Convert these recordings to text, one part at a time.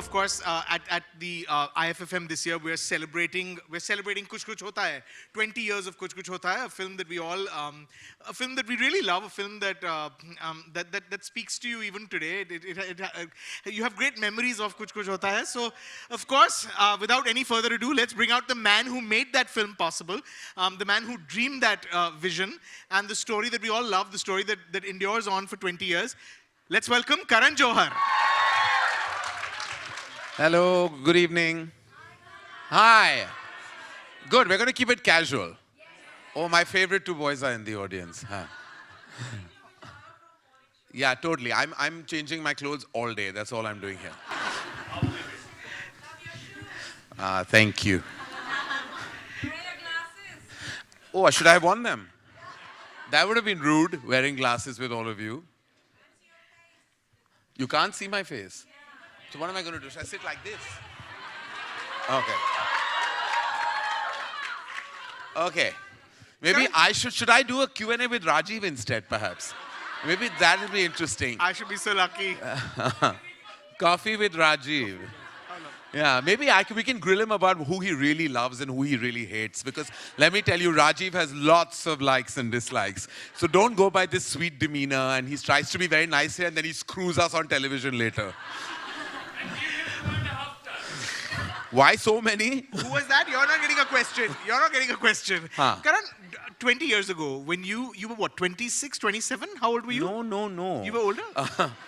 of course, at the IFFM this year, we're celebrating Kuch Kuch Hota Hai, 20 years of Kuch Kuch Hota Hai, a film that we all, a film that we really love, a film that that speaks to you even today. You have great memories of Kuch Kuch Hota Hai. So, of course, without any further ado, let's bring out the man who made that film possible, the man who dreamed that vision, and the story that we all love, the story that endures on for 20 years. Let's welcome Karan Johar. Hello, good evening. Hi. Good, we're going to keep it casual. Oh, my favorite two boys are in the audience. Huh. Yeah, totally. I'm changing my clothes all day. That's all I'm doing here. Thank you. Oh, should I have worn them? That would have been rude, wearing glasses with all of you. You can't see my face. So what am I going to do? Should I sit like this? Okay. Okay. Maybe should I do a Q&A with Rajiv instead, perhaps? Maybe that would be interesting. I should be so lucky. Coffee with Rajiv. Yeah, maybe we can grill him about who he really loves and who he really hates. Because let me tell you, Rajiv has lots of likes and dislikes. So don't go by this sweet demeanor and he tries to be very nice here and then he screws us on television later. Why so many? Who was that? You're not getting a question. You're not getting a question. Huh. Karan, 20 years ago, when you were what, 26, 27? How old were you? No. You were older?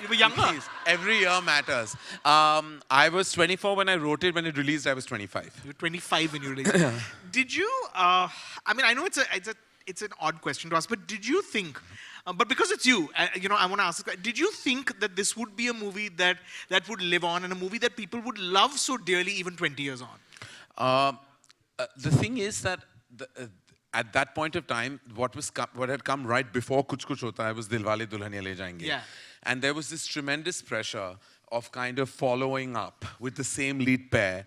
You were younger? Please. Every year matters. I was 24 when I wrote it. When it released, I was 25. You were 25 when you released it. Did you, I mean, I know it's an odd question to ask, but did you think, but because it's you, I want to ask, did you think that this would be a movie that would live on and a movie that people would love so dearly even 20 years on? The thing is that at that point of time, what had come right before Kuch Kuch Hota Hai was Dilwale Dulhaniya Le Jayenge. Yeah. And there was this tremendous pressure of kind of following up with the same lead pair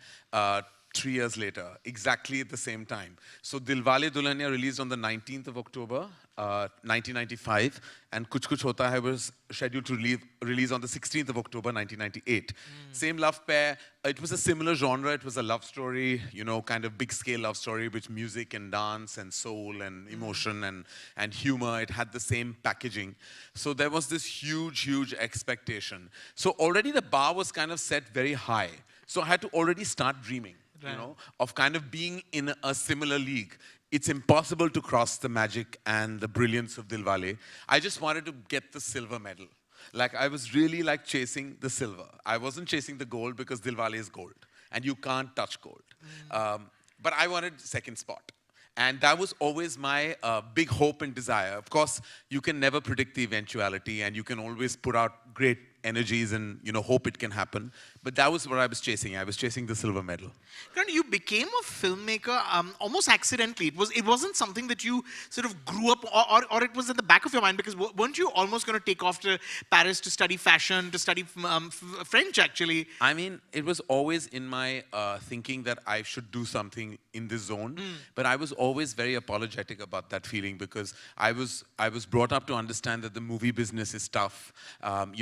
3 years later, exactly at the same time. So Dilwale Dulhaniya released on the 19th of October, 1995, and Kuch Kuch Hota Hai was scheduled to release on the 16th of October, 1998. Same love pair. It was a similar genre. It was a love story, kind of big-scale love story with music and dance and soul and emotion and humor. It had the same packaging. So there was this huge expectation. So already the bar was kind of set very high. So I had to already start dreaming. Right. Of kind of being in a similar league. It's impossible to cross the magic and the brilliance of Dilwale. I just wanted to get the silver medal. Like, I was really like chasing the silver. I wasn't chasing the gold because Dilwale is gold. And you can't touch gold. But I wanted second spot. And that was always my big hope and desire. Of course, you can never predict the eventuality and you can always put out great energies and hope it can happen. But that was what I was chasing. I was chasing the silver medal. Karan, you became a filmmaker almost accidentally. It wasn't something that you sort of grew up, or it was in the back of your mind, because weren't you almost going to take off to Paris to study fashion, to study French, actually? I mean, it was always in my thinking that I should do something in this zone. But I was always very apologetic about that feeling because I was brought up to understand that the movie business is tough. I'm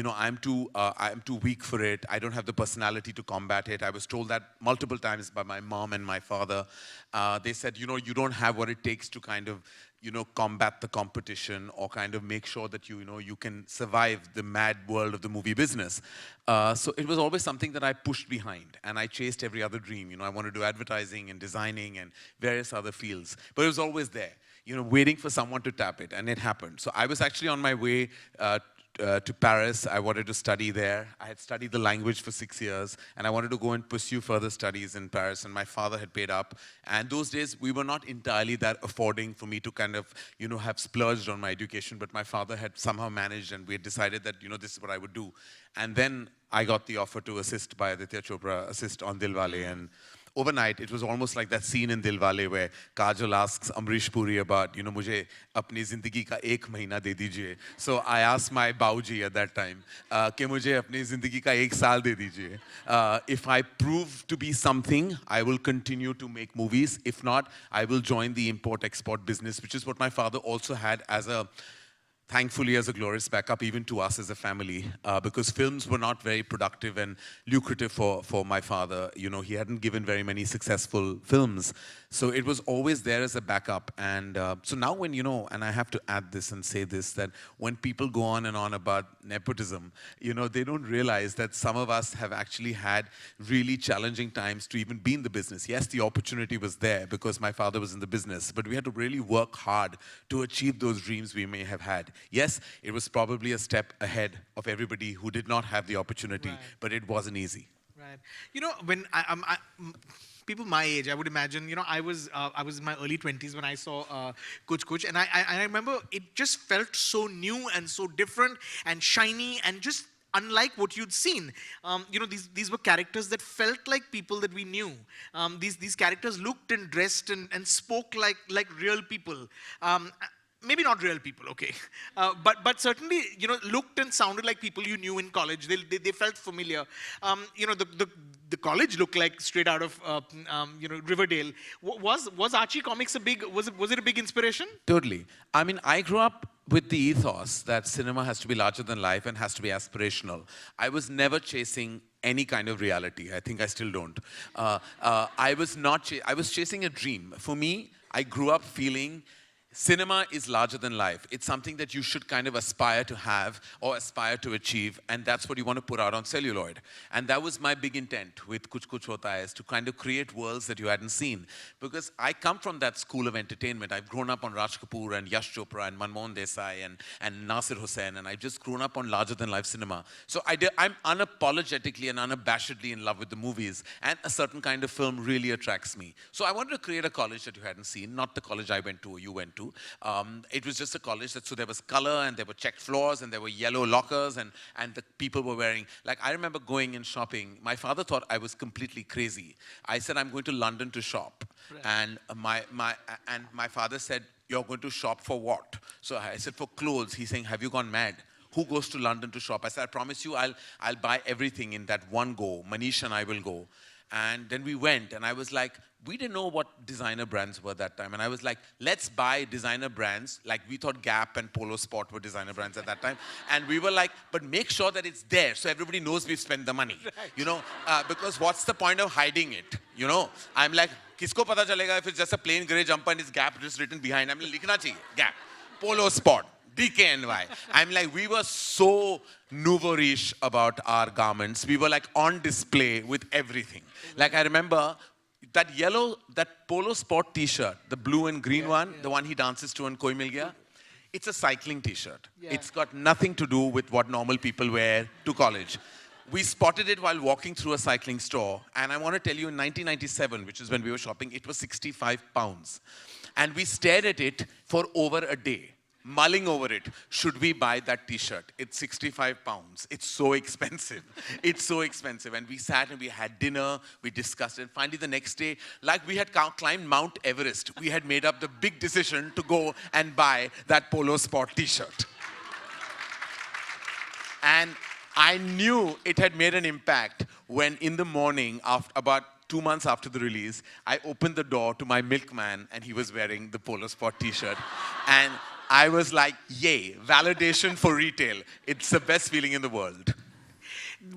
too weak for it. I don't have the personality to combat it. I was told that multiple times by my mom and my father. They said, you don't have what it takes to kind of, combat the competition or kind of make sure that you can survive the mad world of the movie business. So it was always something that I pushed behind and I chased every other dream. I wanted to do advertising and designing and various other fields. But it was always there, waiting for someone to tap it, and it happened. So I was actually on my way to Paris. I wanted to study there. I had studied the language for 6 years, and I wanted to go and pursue further studies in Paris, and my father had paid up. And those days, we were not entirely that affording for me to kind of, have splurged on my education, but my father had somehow managed, and we had decided that, this is what I would do. And then I got the offer to assist by Aditya Chopra, assist on Dilwale, and overnight, it was almost like that scene in Dilwale where Kajol asks Amrish Puri about, मुझे अपनी ज़िंदगी का 1 महीना दे दीजिए. So I asked my Bauji at that time, कि मुझे अपनी ज़िंदगी का 1 साल दे दीजिए. If I prove to be something, I will continue to make movies. If not, I will join the import-export business, which is what my father also had as a thankfully as a glorious backup even to us as a family, because films were not very productive and lucrative for my father. You know, he hadn't given very many successful films. So it was always there as a backup. And so now when, you know, and I have to add this and say this, that when people go on and on about nepotism, you know, they don't realize that some of us have actually had really challenging times to even be in the business. Yes, the opportunity was there because my father was in the business, but we had to really work hard to achieve those dreams we may have had. Yes, it was probably a step ahead of everybody who did not have the opportunity, Right. but it wasn't easy. Right. You know, when people my age, I would imagine, you know, I was in my early 20s when I saw Kuch Kuch, and I remember it just felt so new and so different and shiny and just unlike what you'd seen. You know, these were characters that felt like people that we knew. These characters looked and dressed and spoke like real people. Maybe not real people, okay, but certainly, you know, looked and sounded like people you knew in college. They felt familiar. You know, the college looked like straight out of you know, Riverdale. Was Archie Comics was it a big inspiration? Totally. I mean, I grew up with the ethos that cinema has to be larger than life and has to be aspirational. I was never chasing any kind of reality. I think I still don't. I was not. I was chasing a dream. For me, I grew up feeling cinema is larger than life. It's something that you should kind of aspire to have or aspire to achieve, and that's what you want to put out on celluloid. And that was my big intent with Kuch Kuch Hota Hai, is to kind of create worlds that you hadn't seen. Because I come from that school of entertainment. I've grown up on Raj Kapoor and Yash Chopra and Manmohan Desai and Nasir Hussain, and I've just grown up on larger than life cinema. So I'm unapologetically and unabashedly in love with the movies, and a certain kind of film really attracts me. So I wanted to create a college that you hadn't seen, not the college I went to or you went to. It was just a college so there was color and there were checked floors and there were yellow lockers and the people were wearing, like I remember going and shopping. My father thought I was completely crazy. I said, I'm going to London to shop. Right. And my father said, you're going to shop for what? So I said, for clothes. He's saying, have you gone mad? Who goes to London to shop? I said, I promise you, I'll buy everything in that one go. Manish and I will go. And then we went, and I was like, we didn't know what designer brands were that time. And I was like, let's buy designer brands. Like, we thought Gap and Polo Sport were designer brands at that time. And we were like, but make sure that it's there so everybody knows we've spent the money. Right. You know, because what's the point of hiding it? You know, I'm like, kisko pata chalega if it's just a plain gray jumper and it's Gap just written behind. I'm like, likhna chahiye, Gap, Polo Sport, DKNY. I'm like, we were so nouveau-riche about our garments. We were like on display with everything. Like I remember that Polo Sport t-shirt, the blue and green one, the one he dances to on Koi Mil Gaya, it's a cycling t-shirt. Yeah. It's got nothing to do with what normal people wear to college. We spotted it while walking through a cycling store. And I want to tell you, in 1997, which is when we were shopping, it was 65 pounds. And we stared at it for over a day, mulling over it. Should we buy that t-shirt? It's 65 pounds. It's so expensive. It's so expensive. And we sat and we had dinner, we discussed it. Finally, the next day, like we had climbed Mount Everest, we had made up the big decision to go and buy that Polo Sport t-shirt. And I knew it had made an impact when in the morning, about 2 months after the release, I opened the door to my milkman and he was wearing the Polo Sport t-shirt. And I was like, yay, validation for retail. It's the best feeling in the world.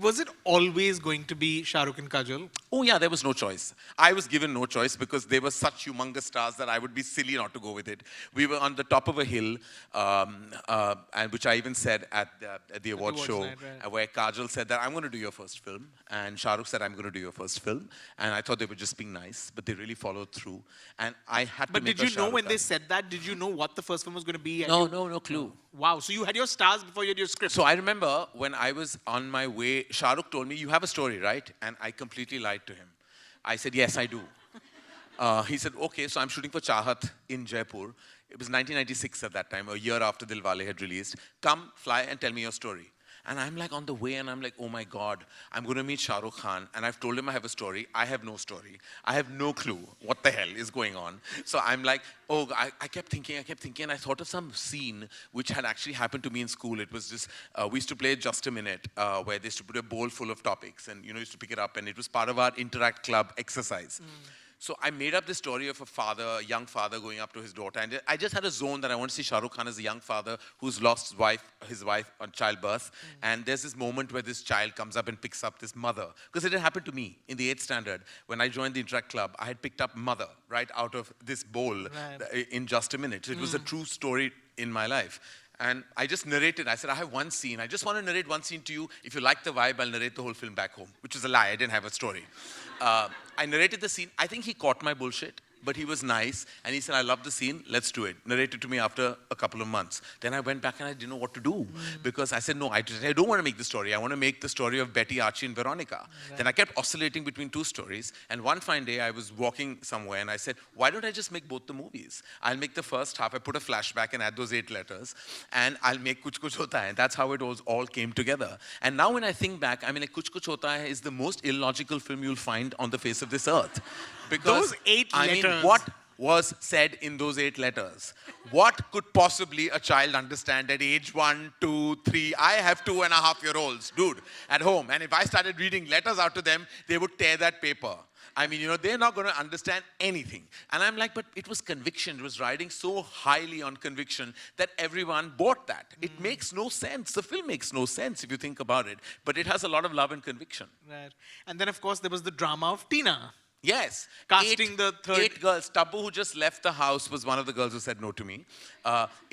Was it always going to be Shah Rukh and Kajol? Oh yeah, there was no choice. I was given no choice because they were such humongous stars that I would be silly not to go with it. We were on the top of a hill, and which I even said at the award show, night, right. Where Kajol said that I'm going to do your first film, and Shah Rukh said I'm going to do your first film, and I thought they were just being nice, but they really followed through, and I had But to make did you know when film. they said that? Did you know what the first film was going to be? No clue. Wow, so you had your stars before you had your script. So I remember when I was on my way, Shah Rukh told me, you have a story, right? And I completely lied to him. I said, yes, I do. He said, okay, so I'm shooting for Chahat in Jaipur. It was 1996 at that time, a year after Dilwale had released. Come, fly, and tell me your story. And I'm like on the way, and I'm like, oh my God, I'm going to meet Shah Rukh Khan. And I've told him I have a story. I have no story. I have no clue what the hell is going on. So I'm like, oh, I kept thinking, and I thought of some scene which had actually happened to me in school. It was just, we used to play Just a Minute, where they used to put a bowl full of topics, and, you know, used to pick it up, and it was part of our Interact Club exercise. So I made up this story of a young father going up to his daughter. And I just had a zone that I want to see Shah Rukh Khan as a young father who's lost his wife on childbirth. And there's this moment where this child comes up and picks up this mother. Because it had happened to me in the 8th standard. When I joined the Interact Club, I had picked up mother right out of this bowl in just a minute. So it was a true story in my life. And I just narrated. I said, I have one scene. I just want to narrate one scene to you. If you like the vibe, I'll narrate the whole film back home, which is a lie. I didn't have a story. I narrated the scene. I think he caught my bullshit, but he was nice. And he said, I love the scene. Let's do it. Narrated to me after a couple of months. Then I went back and I didn't know what to do. Because I said, no, I don't want to make the story. I want to make the story of Betty, Archie, and Veronica. Then I kept oscillating between two stories. And one fine day, I was walking somewhere and I said, why don't I just make both the movies? I'll make the first half. I put a flashback and add those 8 letters. And I'll make Kuch Kuch Hota Hai. And that's how it all came together. And now when I think back, I mean, like, Kuch Kuch Hota Hai is the most illogical film you'll find on the face of this earth. Because, those 8 letters. I mean, what was said in those 8 letters? What could possibly a child understand at age 1, 2, 3? I have 2.5-year-olds, dude, at home. And if I started reading letters out to them, they would tear that paper. I mean, you know, they're not going to understand anything. And I'm like, but it was conviction. It was riding so highly on conviction that everyone bought that. It makes no sense. The film makes no sense if you think about it. But it has a lot of love and conviction. Right. And then, of course, there was the drama of Tina. Yes. Casting the third. 8 girls. Tabu, who just left the house, was one of the girls who said no to me.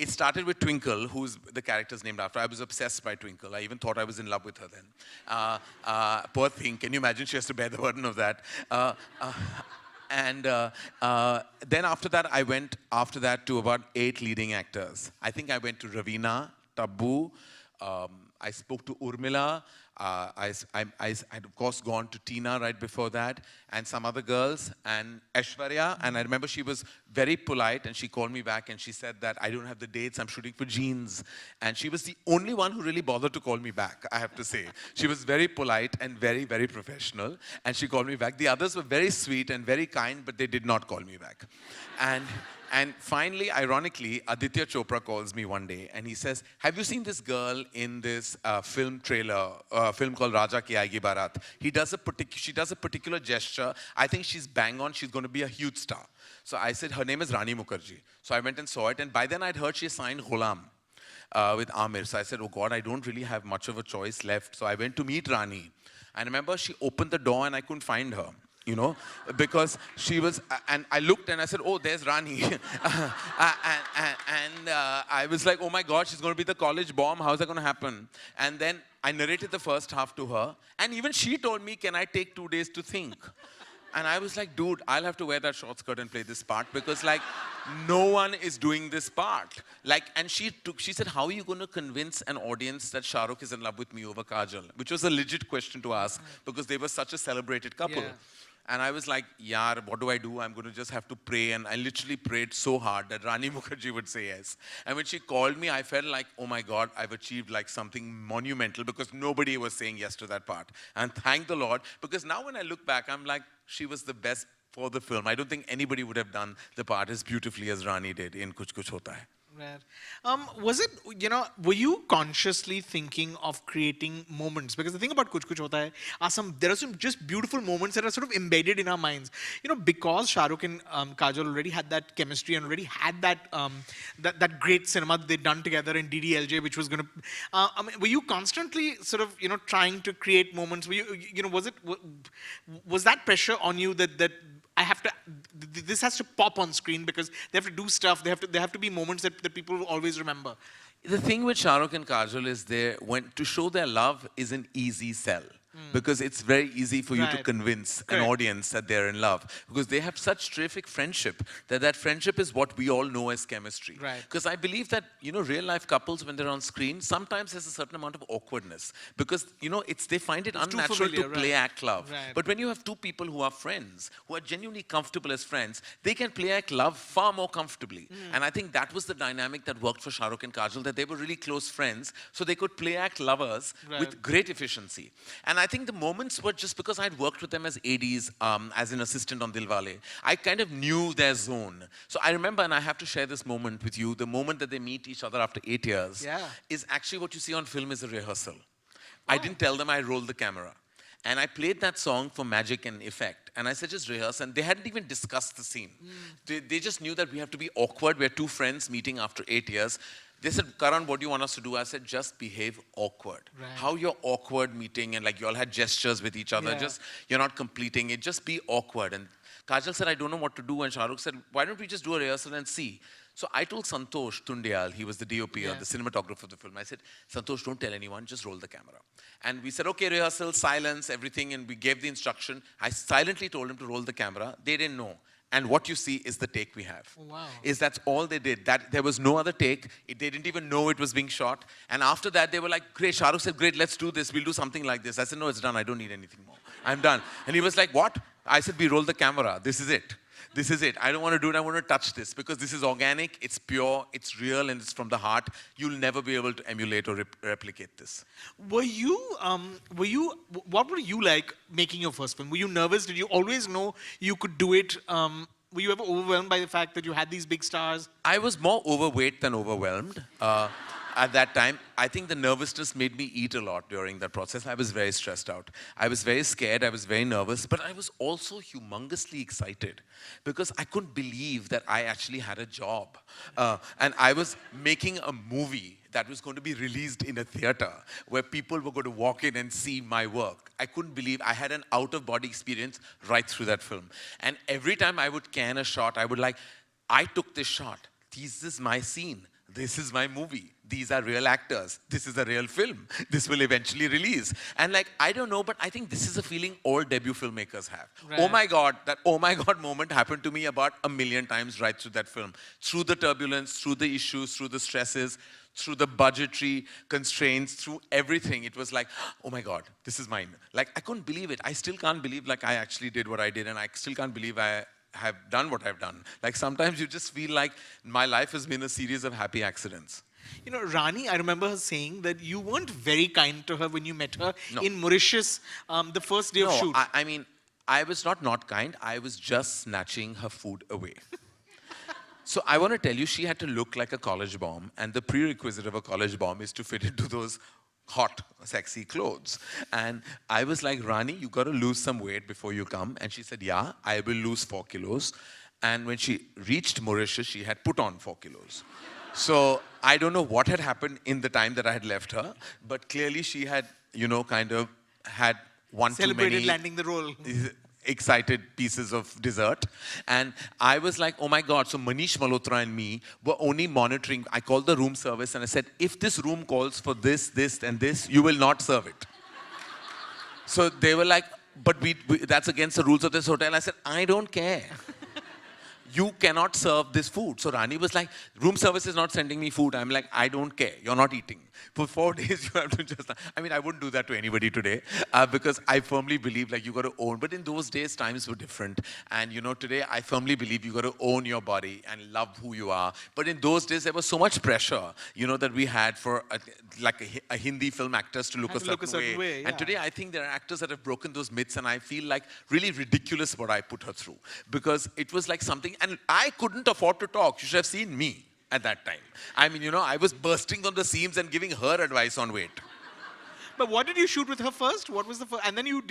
It started with Twinkle, who's the character's named after. I was obsessed by Twinkle. I even thought I was in love with her then. Poor thing. Can you imagine she has to bear the burden of that? And then after that, I went to about 8 leading actors. I think I went to Raveena, Tabu. I spoke to Urmila. I'd of course gone to Tina right before that, and some other girls, and Aishwarya. And I remember she was very polite, and she called me back and she said that I don't have the dates, I'm shooting for Jeans. And she was the only one who really bothered to call me back, I have to say. She was very polite and very, very professional, and she called me back. The others were very sweet and very kind, but they did not call me back. And finally, ironically, Aditya Chopra calls me one day and he says, have you seen this girl in this film trailer, film called Raja Ki Aayegi Baraat? She does a particular gesture. I think she's bang on. She's going to be a huge star. So I said, her name is Rani Mukherjee. So I went and saw it. And by then I'd heard she signed Ghulam with Amir. So I said, oh God, I don't really have much of a choice left. So I went to meet Rani. I remember she opened the door and I couldn't find her. You know, because she was, and I looked and I said, oh, there's Rani. and I was like, oh my God, she's going to be the college bomb. How's that going to happen? And then I narrated the first half to her. And even she told me, can I take 2 days to think? And I was like, dude, I'll have to wear that short skirt and play this part because, like, no one is doing this part. Like, and she said, how are you going to convince an audience that Shah Rukh is in love with me over Kajal? Which was a legit question to ask because they were such a celebrated couple. Yeah. And I was like, yaar, what do I do? I'm going to just have to pray. And I literally prayed so hard that Rani Mukherjee would say yes. And when she called me, I felt like, oh my God, I've achieved like something monumental because nobody was saying yes to that part. And thank the Lord, because now when I look back, I'm like, she was the best for the film. I don't think anybody would have done the part as beautifully as Rani did in Kuch Kuch Hota Hai. Right. Was it, you know, were you consciously thinking of creating moments? Because the thing about Kuch Kuch Hota Hai there are some just beautiful moments that are sort of embedded in our minds. You know, because Shah Rukh and Kajol already had that chemistry and already had that that great cinema that they'd done together in DDLJ, which was going to. I mean, were you constantly sort of, you know, trying to create moments? Were you know, was that pressure on you that I have to, this has to pop on screen because they have to do stuff. There have to be moments that people will always remember. The thing with Shah Rukh and Kajol is to show their love is an easy sell. Because it's very easy for you to convince an audience that they're in love. Because they have such terrific friendship that friendship is what we all know as chemistry. Right. Because I believe that, you know, real life couples, when they're on screen, sometimes there's a certain amount of awkwardness. Because, you know, they find it unnatural to play act love. Right. But when you have two people who are friends, who are genuinely comfortable as friends, they can play act love far more comfortably. And I think that was the dynamic that worked for Shah Rukh and Kajol, that they were really close friends, so they could play act lovers with great efficiency. And I think the moments were just because I'd worked with them as ADs, as an assistant on Dilwale. I kind of knew their zone. So I remember, and I have to share this moment with you, the moment that they meet each other after 8 years is actually what you see on film is a rehearsal. I didn't tell them I rolled the camera. And I played that song for magic and effect. And I said, just rehearse. And they hadn't even discussed the scene. They just knew that we have to be awkward. We're two friends meeting after 8 years. They said, Karan, what do you want us to do? I said, just behave awkward. Right. How you're awkward meeting and like you all had gestures with each other. Yeah. Just, you're not completing it. Just be awkward. And Kajal said, I don't know what to do. And Shah Rukh said, why don't we just do a rehearsal and see? So I told Santosh Tundial, he was the DOP or the cinematographer of the film. I said, Santosh, don't tell anyone, just roll the camera. And we said, okay, rehearsal, silence, everything. And we gave the instruction. I silently told him to roll the camera. They didn't know. And what you see is the take we have. Oh, wow. Is that's all they did. That there was no other take. They didn't even know it was being shot. And after that, they were like, great. Shah Rukh said, great, let's do this. We'll do something like this. I said, no, it's done. I don't need anything more. I'm done. And he was like, what? I said, we roll the camera. This is it. This is it. I don't want to do it. I want to touch this because this is organic, it's pure, it's real, and it's from the heart. You'll never be able to emulate or replicate this. What were you like making your first film? Were you nervous? Did you always know you could do it? Were you ever overwhelmed by the fact that you had these big stars? I was more overweight than overwhelmed. At that time, I think the nervousness made me eat a lot during that process. I was very stressed out. I was very scared. I was very nervous. But I was also humongously excited because I couldn't believe that I actually had a job. And I was making a movie that was going to be released in a theater where people were going to walk in and see my work. I couldn't believe I had an out-of-body experience right through that film. And every time I would can a shot, I would like, I took this shot. This is my scene. This is my movie. These are real actors. This is a real film. This will eventually release. And like, I don't know, but I think this is a feeling all debut filmmakers have. Right. Oh my God, that oh my God moment happened to me about 1,000,000 times right through that film. Through the turbulence, through the issues, through the stresses, through the budgetary constraints, through everything. It was like, oh my God, this is mine. Like, I couldn't believe it. I still can't believe like I actually did what I did, and I still can't believe I have done what I've done. Like sometimes you just feel like my life has been a series of happy accidents. You know, Rani, I remember her saying that you weren't very kind to her when you met her No. in Mauritius the first day of shoot. I mean, I was not kind. I was just snatching her food away. So I want to tell you, she had to look like a college bomb, and the prerequisite of a college bomb is to fit into those hot, sexy clothes. And I was like, Rani, you got to lose some weight before you come. And she said, yeah, I will lose 4 kilos. And when she reached Mauritius, she had put on 4 kilos. So I don't know what had happened in the time that I had left her, but clearly she had, you know, kind of had one too Celebrated many landing the role. excited pieces of dessert. And I was like, oh my God. So Manish Malhotra and me were only monitoring. I called the room service and I said, if this room calls for this, this, and this, you will not serve it. So they were like, but that's against the rules of this hotel. I said, I don't care. You cannot serve this food. So Rani was like, room service is not sending me food. I'm like, I don't care. You're not eating. For 4 days, you have to just... I mean, I wouldn't do that to anybody today because I firmly believe like you got to own. But in those days, times were different. And you know, today, I firmly believe you got to own your body and love who you are. But in those days, there was so much pressure, you know, that we had for a Hindi film actors to look a certain way. Yeah. And today, I think there are actors that have broken those myths, and I feel like really ridiculous what I put her through. Because it was like something, and I couldn't afford to talk. You should have seen me at that time. I mean, you know, I was bursting on the seams and giving her advice on weight. But what did you shoot with her first? What was the first? And then you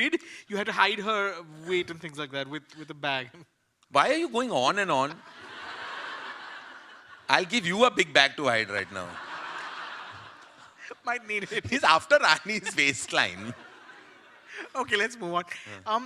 had to hide her weight and things like that with a bag. Why are you going on and on? I'll give you a big bag to hide right now. Might need it. He's after Rani's waistline. Okay, let's move on.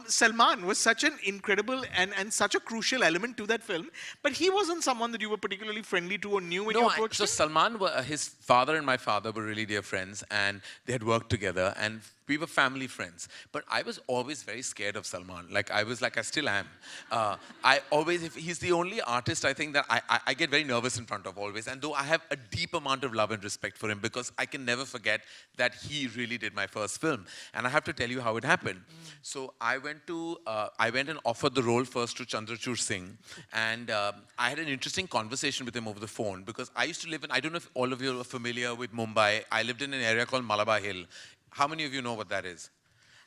Salman was such an incredible and such a crucial element to that film, but he wasn't someone that you were particularly friendly to or knew when you approached so him? Salman, his father and my father were really dear friends, and they had worked together, and we were family friends. But I was always very scared of Salman. Like, I still am. If he's the only artist, I think that I get very nervous in front of always. And though I have a deep amount of love and respect for him, because I can never forget that he really did my first film. And I have to tell you how it happened. So I went and offered the role first to Chandrachur Singh. And I had an interesting conversation with him over the phone, because I used to live in, I don't know if all of you are familiar with Mumbai. I lived in an area called Malabar Hill. How many of you know what that is?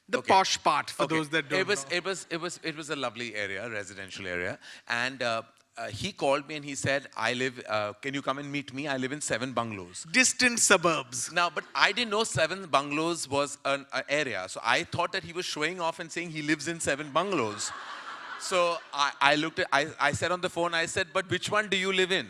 The posh part, for those that don't know. It was a lovely area, residential area. And he called me and he said, can you come and meet me? I live in 7 bungalows. Distant suburbs. Now, but I didn't know 7 bungalows was an area. So I thought that he was showing off and saying he lives in 7 bungalows. So I said on the phone, I said, but which one do you live in?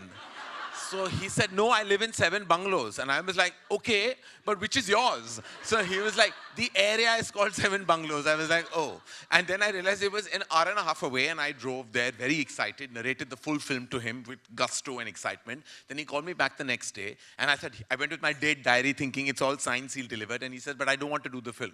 So he said, no, I live in 7 bungalows. And I was like, okay, but which is yours? So he was like, the area is called 7 bungalows. I was like, oh. And then I realized it was an hour and a half away, and I drove there very excited, narrated the full film to him with gusto and excitement. Then he called me back the next day, and I said, I went with my date diary thinking it's all signed, sealed, delivered. And he said, but I don't want to do the film.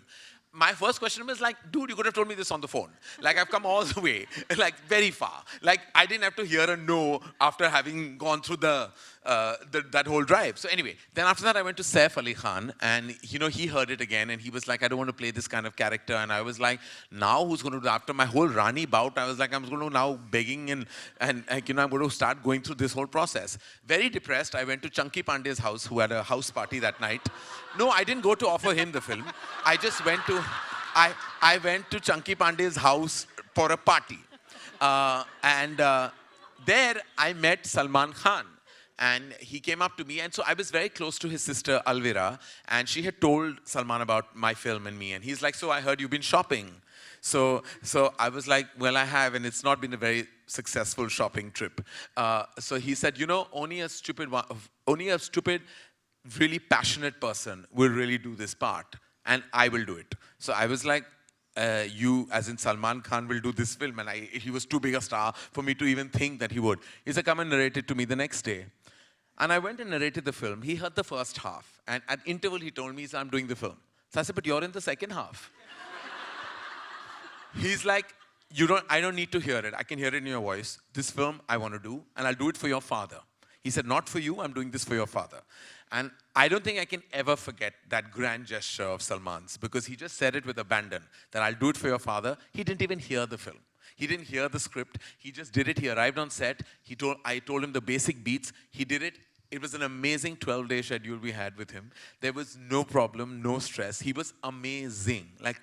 My first question was like, dude, you could have told me this on the phone. Like, I've come all the way, like very far. Like, I didn't have to hear a no after having gone through that whole drive. So anyway, then after that, I went to Saif Ali Khan, and he heard it again, and he was like, I don't want to play this kind of character. And I was like, now who's going to do? After my whole Rani bout, I was like, I'm going to now begging and I'm going to start going through this whole process. Very depressed, I went to Chunky Pandey's house, who had a house party that night. No, I didn't go to offer him the film. I just went to, I went to Chunky Pandey's house for a party. There I met Salman Khan. And he came up to me, and so I was very close to his sister Alvira, and she had told Salman about my film and me, and he's like, so I heard you've been shopping. So I was like, well, I have, and it's not been a very successful shopping trip. So he said, only a stupid, really passionate person will really do this part, and I will do it. So I was like, you, as in Salman Khan, will do this film, and he was too big a star for me to even think that he would. He said, come and narrate it to me the next day. And I went and narrated the film. He heard the first half. And at interval, he told me, he said, I'm doing the film. So I said, but you're in the second half. He's like, I don't need to hear it. I can hear it in your voice. This film I want to do, and I'll do it for your father. He said, not for you, I'm doing this for your father. And I don't think I can ever forget that grand gesture of Salman's, because he just said it with abandon, that I'll do it for your father. He didn't even hear the film. He didn't hear the script. He just did it. He arrived on set. I told him the basic beats. He did it. It was an amazing 12-day schedule we had with him. There was no problem, no stress. He was amazing. Like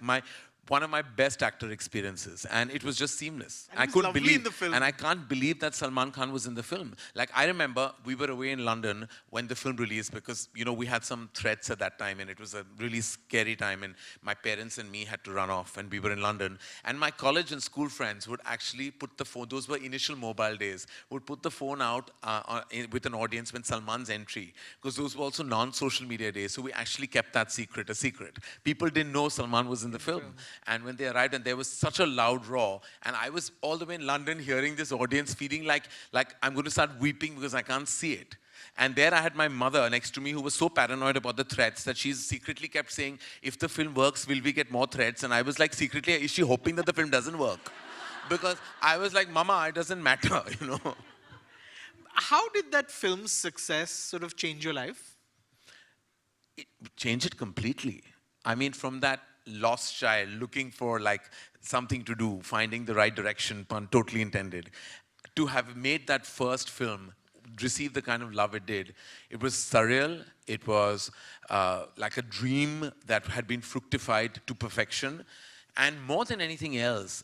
one of my best actor experiences, and it was just seamless. And I couldn't believe in the film. And I can't believe that Salman Khan was in the film. Like, I remember we were away in London when the film released, because we had some threats at that time, and it was a really scary time, and my parents and me had to run off, and we were in London. And my college and school friends would actually put the phone, those were initial mobile days, would put the phone out with an audience when Salman's entry, because those were also non-social media days, so we actually kept that a secret. People didn't know Salman was in the film. And when they arrived, and there was such a loud roar, and I was all the way in London hearing this audience, feeling like I'm going to start weeping because I can't see it. And there I had my mother next to me, who was so paranoid about the threats that she secretly kept saying, if the film works, will we get more threats? And I was like, secretly, is she hoping that the film doesn't work? Because I was like, Mama, it doesn't matter, How did that film's success sort of change your life? It changed it completely. I mean, from that lost child looking for something to do, finding the right direction, pun totally intended, to have made that first film receive the kind of love it did. It was surreal. It was like a dream that had been fructified to perfection. And more than anything else,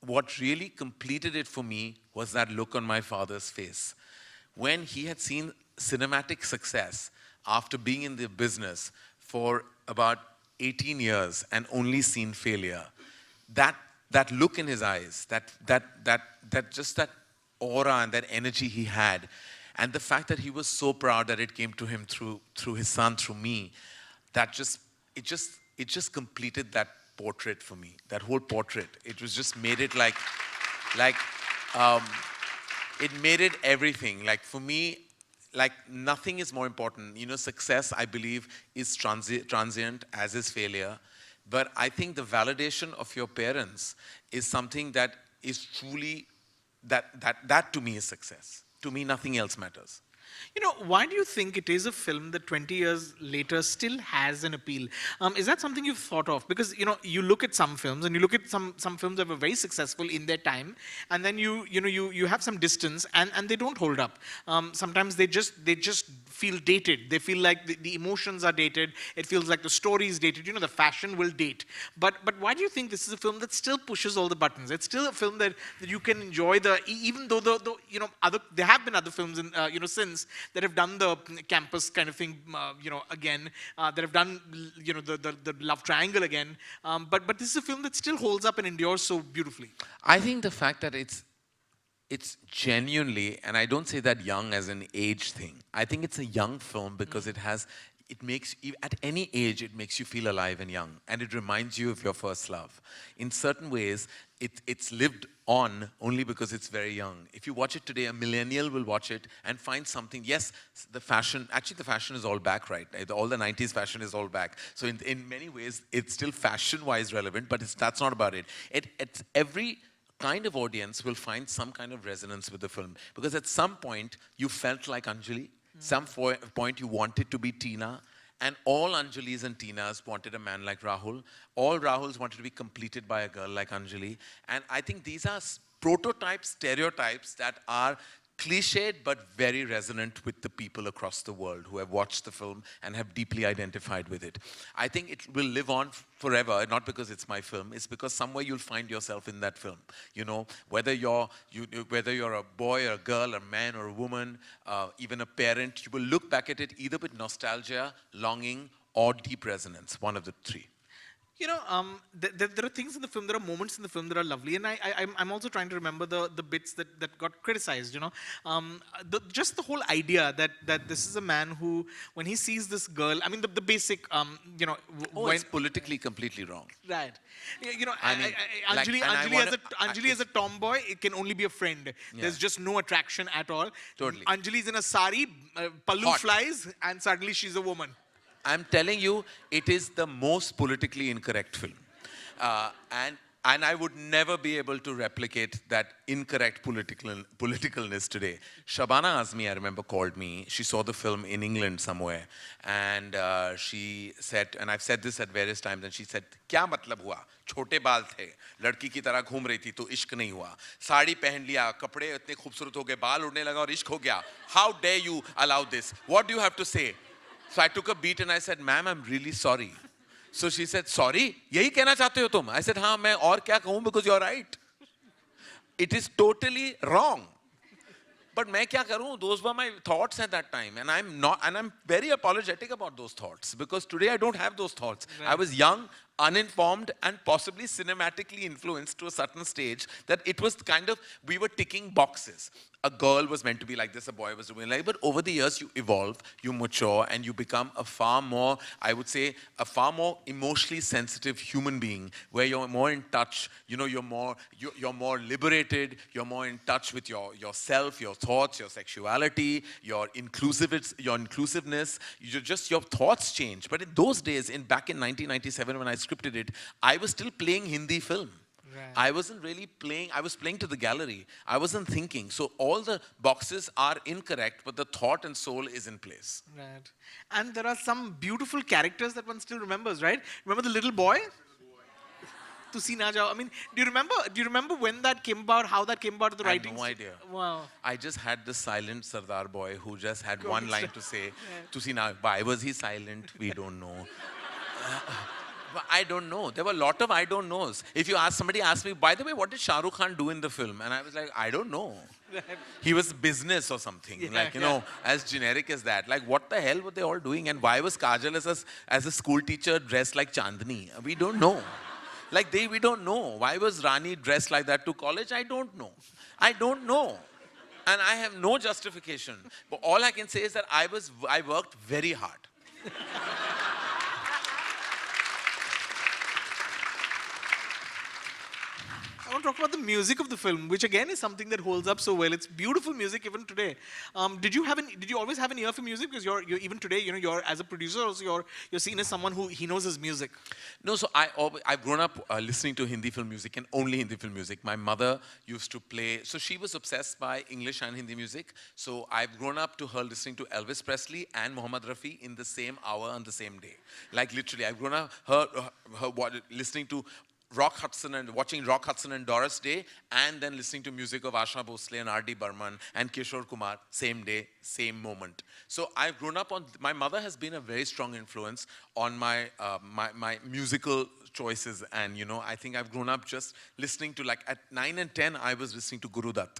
what really completed it for me was that look on my father's face. When he had seen cinematic success after being in the business for about 18 years and only seen failure, that look in his eyes, that aura and that energy he had, and the fact that he was so proud that it came to him through his son, through me, it just completed that portrait for me. That whole portrait, it was just made it it made it everything. Like, for me, nothing is more important. Success, I believe, is transient, as is failure. But I think the validation of your parents is something that is truly, that to me is success. To me, nothing else matters. You know, why do you think it is a film that 20 years later still has an appeal? Is that something you've thought of? Because, you know, you look at some films and you look at some films that were very successful in their time, and then you have some distance and they don't hold up. Sometimes they just feel dated. They feel like the emotions are dated. It feels like the story is dated. You know, the fashion will date. But why do you think this is a film that still pushes all the buttons? It's still a film that you can enjoy even though the you know there have been other films in since that have done the campus kind of thing again, that have done the love triangle again, but this is a film that still holds up and endures so beautifully. I think the fact that it's genuinely, and I don't say that young as an age thing. I think it's a young film because it makes you, at any age, it makes you feel alive and young, and it reminds you of your first love. In certain ways, it's lived on only because it's very young. If you watch it today, a millennial will watch it and find something. Yes, the fashion is all back, right? All the 90s fashion is all back. So in many ways, it's still fashion-wise relevant, but that's not about it. It's every kind of audience will find some kind of resonance with the film, because at some point you felt like Anjali, some point you wanted to be Tina, and all Anjalis and Tinas wanted a man like Rahul. All Rahuls wanted to be completed by a girl like Anjali. And I think these are prototypes, stereotypes that are cliched but very resonant with the people across the world who have watched the film and have deeply identified with it. I think it will live on forever, not because it's my film, it's because somewhere you'll find yourself in that film. You know, whether you're a boy or a girl, a man or a woman, even a parent, you will look back at it either with nostalgia, longing, or deep resonance, one of the three. You know, there are things in the film, there are moments in the film that are lovely, and I'm also trying to remember the bits that got criticized, you know. Just the whole idea that this is a man who, when he sees this girl, I mean, the basic, It's politically completely wrong. right. You know, I mean, like, and I Anjali as a tomboy, it can only be a friend. There's just no attraction at all. Totally. Anjali's in a sari, pallu Hot. flies, and suddenly she's a woman. I'm telling you, it is the most politically incorrect film. And I would never be able to replicate that incorrect politicalness today. Shabana Azmi, I remember, called me. She saw the film in England somewhere. And she said, and I've said this at various times, and she said, क्या मतलब हुआ? छोटे बाल थे, लड़की की तरह घूम रही थी तो इश्क नहीं हुआ. साड़ी पहन लिया, कपड़े इतने खूबसूरत हो गए, बाल उड़ने लगा और इश्क हो गया. How dare you allow this? What do you have to say? So I took a beat and I said, ma'am, I'm really sorry. So she said, sorry? यही कहना चाहते हो तुम? I said, हाँ, मैं और क्या कहूँ, because you're right. It is totally wrong. But मैं क्या करूँ? Those were my thoughts at that time, and I'm very apologetic about those thoughts, because today I don't have those thoughts. Right. I was young, uninformed, and possibly cinematically influenced to a certain stage that it was kind of, we were ticking boxes. A girl was meant to be like this, a boy was doing like, but over the years you evolve, you mature, and you become a far more, I would say, a far more emotionally sensitive human being, where you're more in touch, you know, you're more liberated, you're more in touch with yourself, your thoughts, your sexuality, your inclusiveness, your thoughts change. But in those days, back in 1997 when I scripted it, I was still playing Hindi film. Right. I wasn't really playing, I was playing to the gallery. I wasn't thinking. So all the boxes are incorrect, but the thought and soul is in place. Right. And there are some beautiful characters that one still remembers, right? Remember the little boy? Tusi na jao. I mean, do you remember when that came about, how that came about to the writing? I have no idea. Wow. I just had this silent Sardar boy who just had one line to say, Tusi na, why was he silent? We don't know. I don't know. There were a lot of I don't knows. If somebody asked me, by the way, what did Shah Rukh Khan do in the film? And I was like, I don't know. He was business or something. Yeah, like, you know, as generic as that. Like, what the hell were they all doing? And why was Kajal as a school teacher dressed like Chandni? We don't know. Like, we don't know. Why was Rani dressed like that to college? I don't know. I don't know. And I have no justification. But all I can say is that I worked very hard. I want to talk about the music of the film, which again is something that holds up so well. It's beautiful music even today. Did you always have an ear for music? Because you're even today, you're as a producer also you're seen as someone who he knows his music. No, so I've grown up listening to Hindi film music and only Hindi film music. My mother used to play, so she was obsessed by English and Hindi music. So I've grown up to her listening to Elvis Presley and Mohammed Rafi in the same hour on the same day. Like literally, I've grown up listening to Rock Hudson and watching Rock Hudson and Doris Day, and then listening to music of Asha Bhosle and R.D. Burman and Kishore Kumar, same day, same moment. So I've grown up on. My mother has been a very strong influence on my musical choices, and I think I've grown up just listening to, like, at 9 and 10 I was listening to Guru Dutt.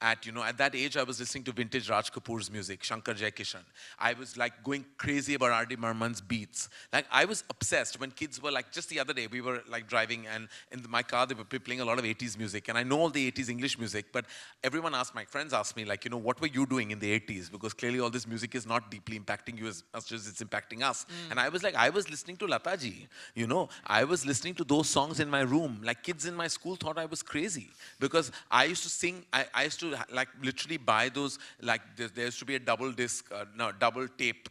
At that age, I was listening to vintage Raj Kapoor's music, Shankar Jaikishan. I was like going crazy about R.D. Burman's beats. Like, I was obsessed when kids were like, just the other day, we were like driving, and in my car, they were playing a lot of 80s music. And I know all the 80s English music, but everyone asked, my friends asked me, like, what were you doing in the 80s? Because clearly all this music is not deeply impacting you as much as it's impacting us. And I was like, I was listening to Lata ji, I was listening to those songs in my room. Like, kids in my school thought I was crazy because I used to sing, I used to like literally buy those, like there used to be a double disc, double tape.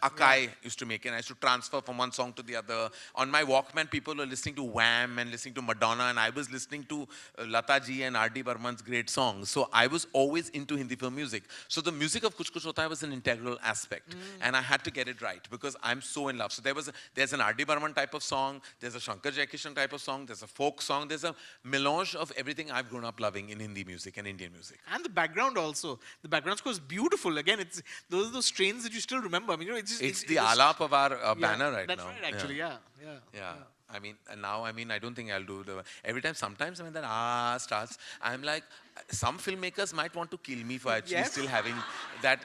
Akai used to make it, and I used to transfer from one song to the other. On my Walkman, people were listening to Wham and listening to Madonna, and I was listening to Lata ji and R.D. Burman's great songs. So I was always into Hindi film music. So the music of Kuch Kuch Hota Hai was an integral aspect, and I had to get it right because I'm so in love. So there's an R.D. Burman type of song, there's a Shankar Jaikishan type of song, there's a folk song, there's a melange of everything I've grown up loving in Hindi music and Indian music. And the background also. The background score is beautiful. Again, those are those strains that you still remember. I mean, it's the alap of our banner right that's now. That's right, actually, yeah. I mean, now, I don't think I'll do every time, sometimes when that starts, I'm like, some filmmakers might want to kill me for actually still having that,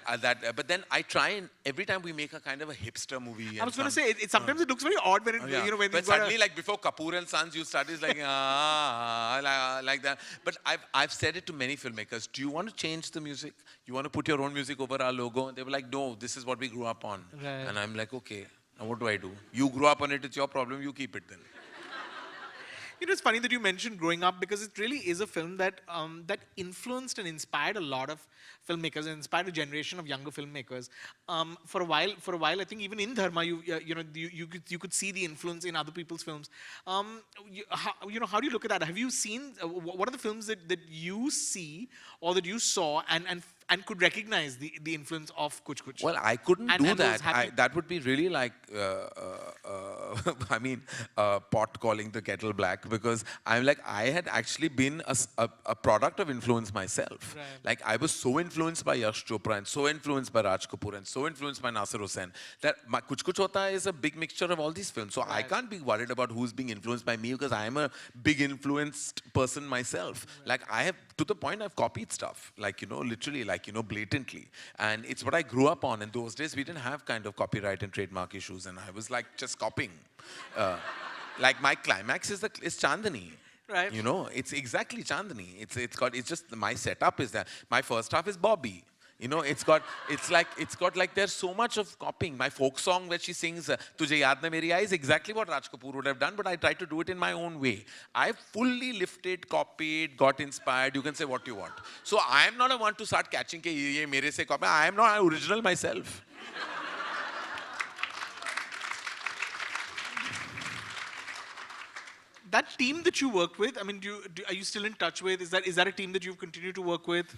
but then I try, and every time we make a kind of a hipster movie. I was going to say, sometimes it looks very odd when when but suddenly, like before Kapoor and Sons, you start is like, like that. But I've said it to many filmmakers, do you want to change the music? You want to put your own music over our logo? And they were like, no, this is what we grew up on. Right. And I'm like, okay. Now what do? You grew up on it, it's your problem, you keep it then. It's funny that you mentioned growing up because it really is a film that that influenced and inspired a lot of filmmakers and inspired a generation of younger filmmakers. For a while, I think even in Dharma, you could see the influence in other people's films. How do you look at that? Have you seen what are the films that you see or that you saw and could recognize the influence of Kuch Kuch? Well, I couldn't do that. That would be really like, pot calling the kettle black, because I'm like, I had actually been a product of influence myself. Right. Like, I was so influenced by Yash Chopra and so influenced by Raj Kapoor and so influenced by Nasir Hussain that Kuch Kuch Hota Hai is a big mixture of all these films. So I can't be worried about who's being influenced by me because I'm a big influenced person myself. Like, I have, to the point I've copied stuff, like, literally, like, blatantly. And it's what I grew up on. In those days, we didn't have kind of copyright and trademark issues, and I was like just copying. Like, my climax is Chandani. Right. It's exactly Chandani. It's just, my setup is that my first half is Bobby. It's got like there's so much of copying. My folk song where she sings Tujhe Yaad Na Meri Aaye is exactly what Raj Kapoor would have done, but I tried to do it in my own way. I fully lifted, copied, got inspired. You can say what you want. So I am not a one to start catching ke ye mere se copy. I am not original myself. That team that you worked with, I mean, are you still in touch with? Is that a team that you've continued to work with?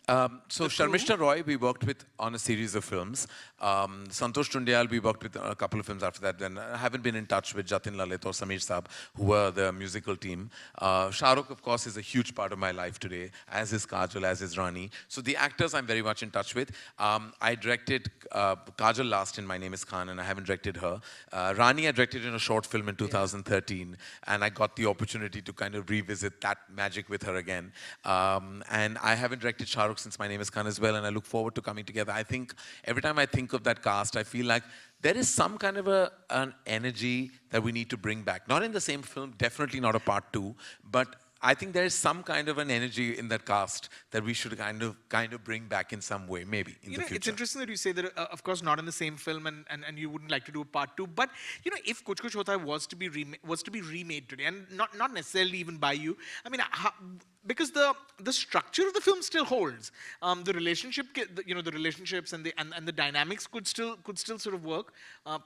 So Sharmishta Roy, we worked with on a series of films. Santosh Tundial, we worked with a couple of films after that. Then I haven't been in touch with Jatin Lalit or Sameer Saab, who were the musical team. Shah Rukh, of course, is a huge part of my life today, as is Kajol, as is Rani. So the actors I'm very much in touch with. I directed Kajol last in My Name is Khan, and I haven't directed her. Rani I directed in a short film in 2013, and I got the opportunity to kind of revisit that magic with her again. And I haven't directed Shah Rukh since My Name is Khan as well, and I look forward to coming together. I think every time I think of that cast, I feel like there is some kind of an energy that we need to bring back. Not in the same film, definitely not a part two, but I think there is some kind of an energy in that cast that we should kind of bring back in some way, maybe in You the know, future. it's interesting that you say that, of course, not in the same film, and you wouldn't like to do a part two. But you know, if Kuch Kuch Hota Hai was to be remade today, and not necessarily even by you, I mean, because the structure of the film still holds. The relationship, you know, the relationships and the dynamics could still sort of work.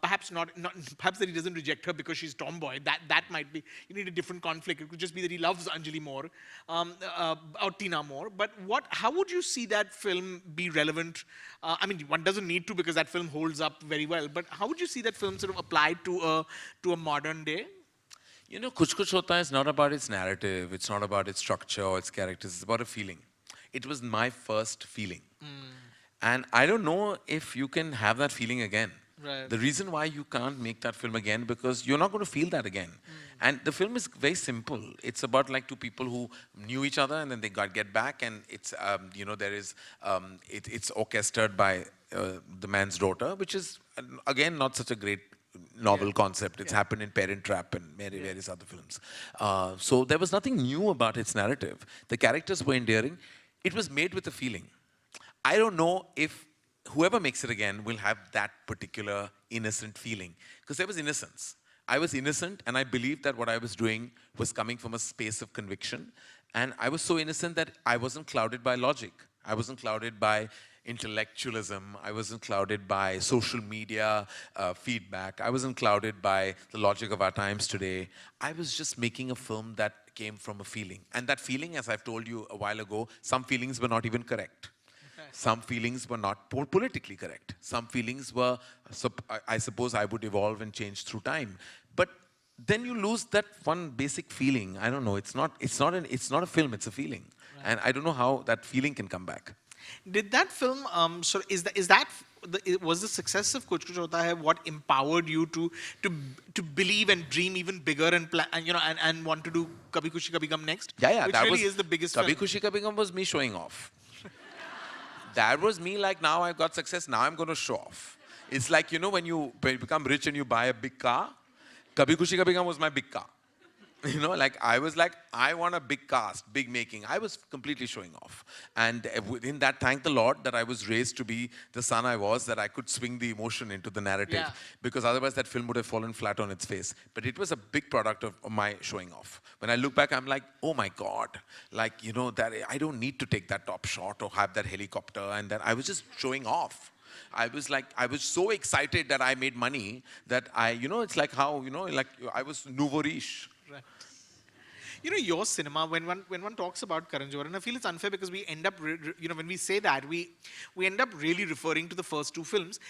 Perhaps not perhaps that he doesn't reject her because she's tomboy. That might be, you need a different conflict. It could just be that he loves Anjali more, or Tina more. But how would you see that film be relevant? I mean, one doesn't need to because that film holds up very well. But how would you see that film sort of applied to a modern day? You know, Kuch Kuch Hota Hai is not about its narrative, it's not about its structure or its characters, it's about a feeling. It was my first feeling. And I don't know if you can have that feeling again. Right. The reason why you can't make that film again, because you're not going to feel that again. And the film is very simple. It's about like two people who knew each other and then they get back, and it's, you know, it's orchestrated by the man's daughter, which is, again, not such a great novel concept. It's happened in Parent Trap and various other films. So there was nothing new about its narrative. The characters were endearing. It was made with a feeling. I don't know if whoever makes it again will have that particular innocent feeling, because there was innocence. I was innocent, and I believed that what I was doing was coming from a space of conviction. And I was so innocent that I wasn't clouded by logic. I wasn't clouded by intellectualism. I wasn't clouded by social media feedback. I wasn't clouded by the logic of our times today. I was just making a film that came from a feeling. And that feeling, as I've told you a while ago, some feelings were not even correct. Some feelings were not politically correct. Some feelings were, I suppose I would evolve and change through time. But then you lose that one basic feeling. I don't know, it's not a film, it's a feeling. Right. And I don't know how that feeling can come back. Did that film, was the success of Kuch Kuch Hota Hai what empowered you to believe and dream even bigger and plan, and, you know, and want to do Kabhi Khushi Kabhie Gham next? Yeah, which that really was, is the biggest Kabhi film. Khushi Kabhie Gham was me showing off. That was me, like, now I've got success, now I'm going to show off. It's like, you know, when you become rich and you buy a big car, Kabhi Khushi Kabhie Gham was my big car. You know, like, I was like, I want a big cast, big making. I was completely showing off. And within that, thank the Lord that I was raised to be the son I was, that I could swing the emotion into the narrative. Yeah. Because otherwise that film would have fallen flat on its face. But it was a big product of my showing off. When I look back, I'm like, oh my God. Like, you know, that I don't need to take that top shot or have that helicopter. And that I was just showing off. I was so excited that I made money that you know, it's like how, you know, like I was nouveau riche. Right. You know, your cinema, when one talks about Karan Johar, and I feel it's unfair because we end up, you know, when we say that, we end up really referring to the first two films,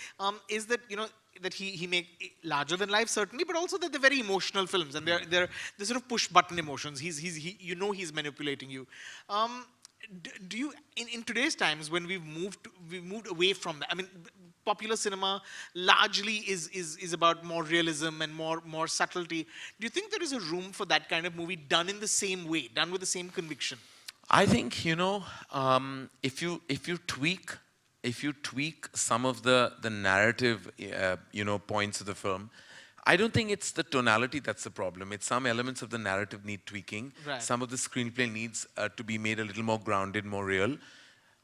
is that, you know, that he make larger than life, certainly, but also that they're very emotional films, and they're sort of push button emotions. You know, he's manipulating you. Do you, in today's times, when we've moved away from that, I mean, popular cinema largely is about more realism and more subtlety. Do you think there is a room for that kind of movie done in the same way, done with the same conviction? I think, you know, if you tweak some of the narrative, you know, points of the film, I don't think it's the tonality that's the problem. It's some elements of the narrative need tweaking. Right. Some of the screenplay needs to be made a little more grounded, more real.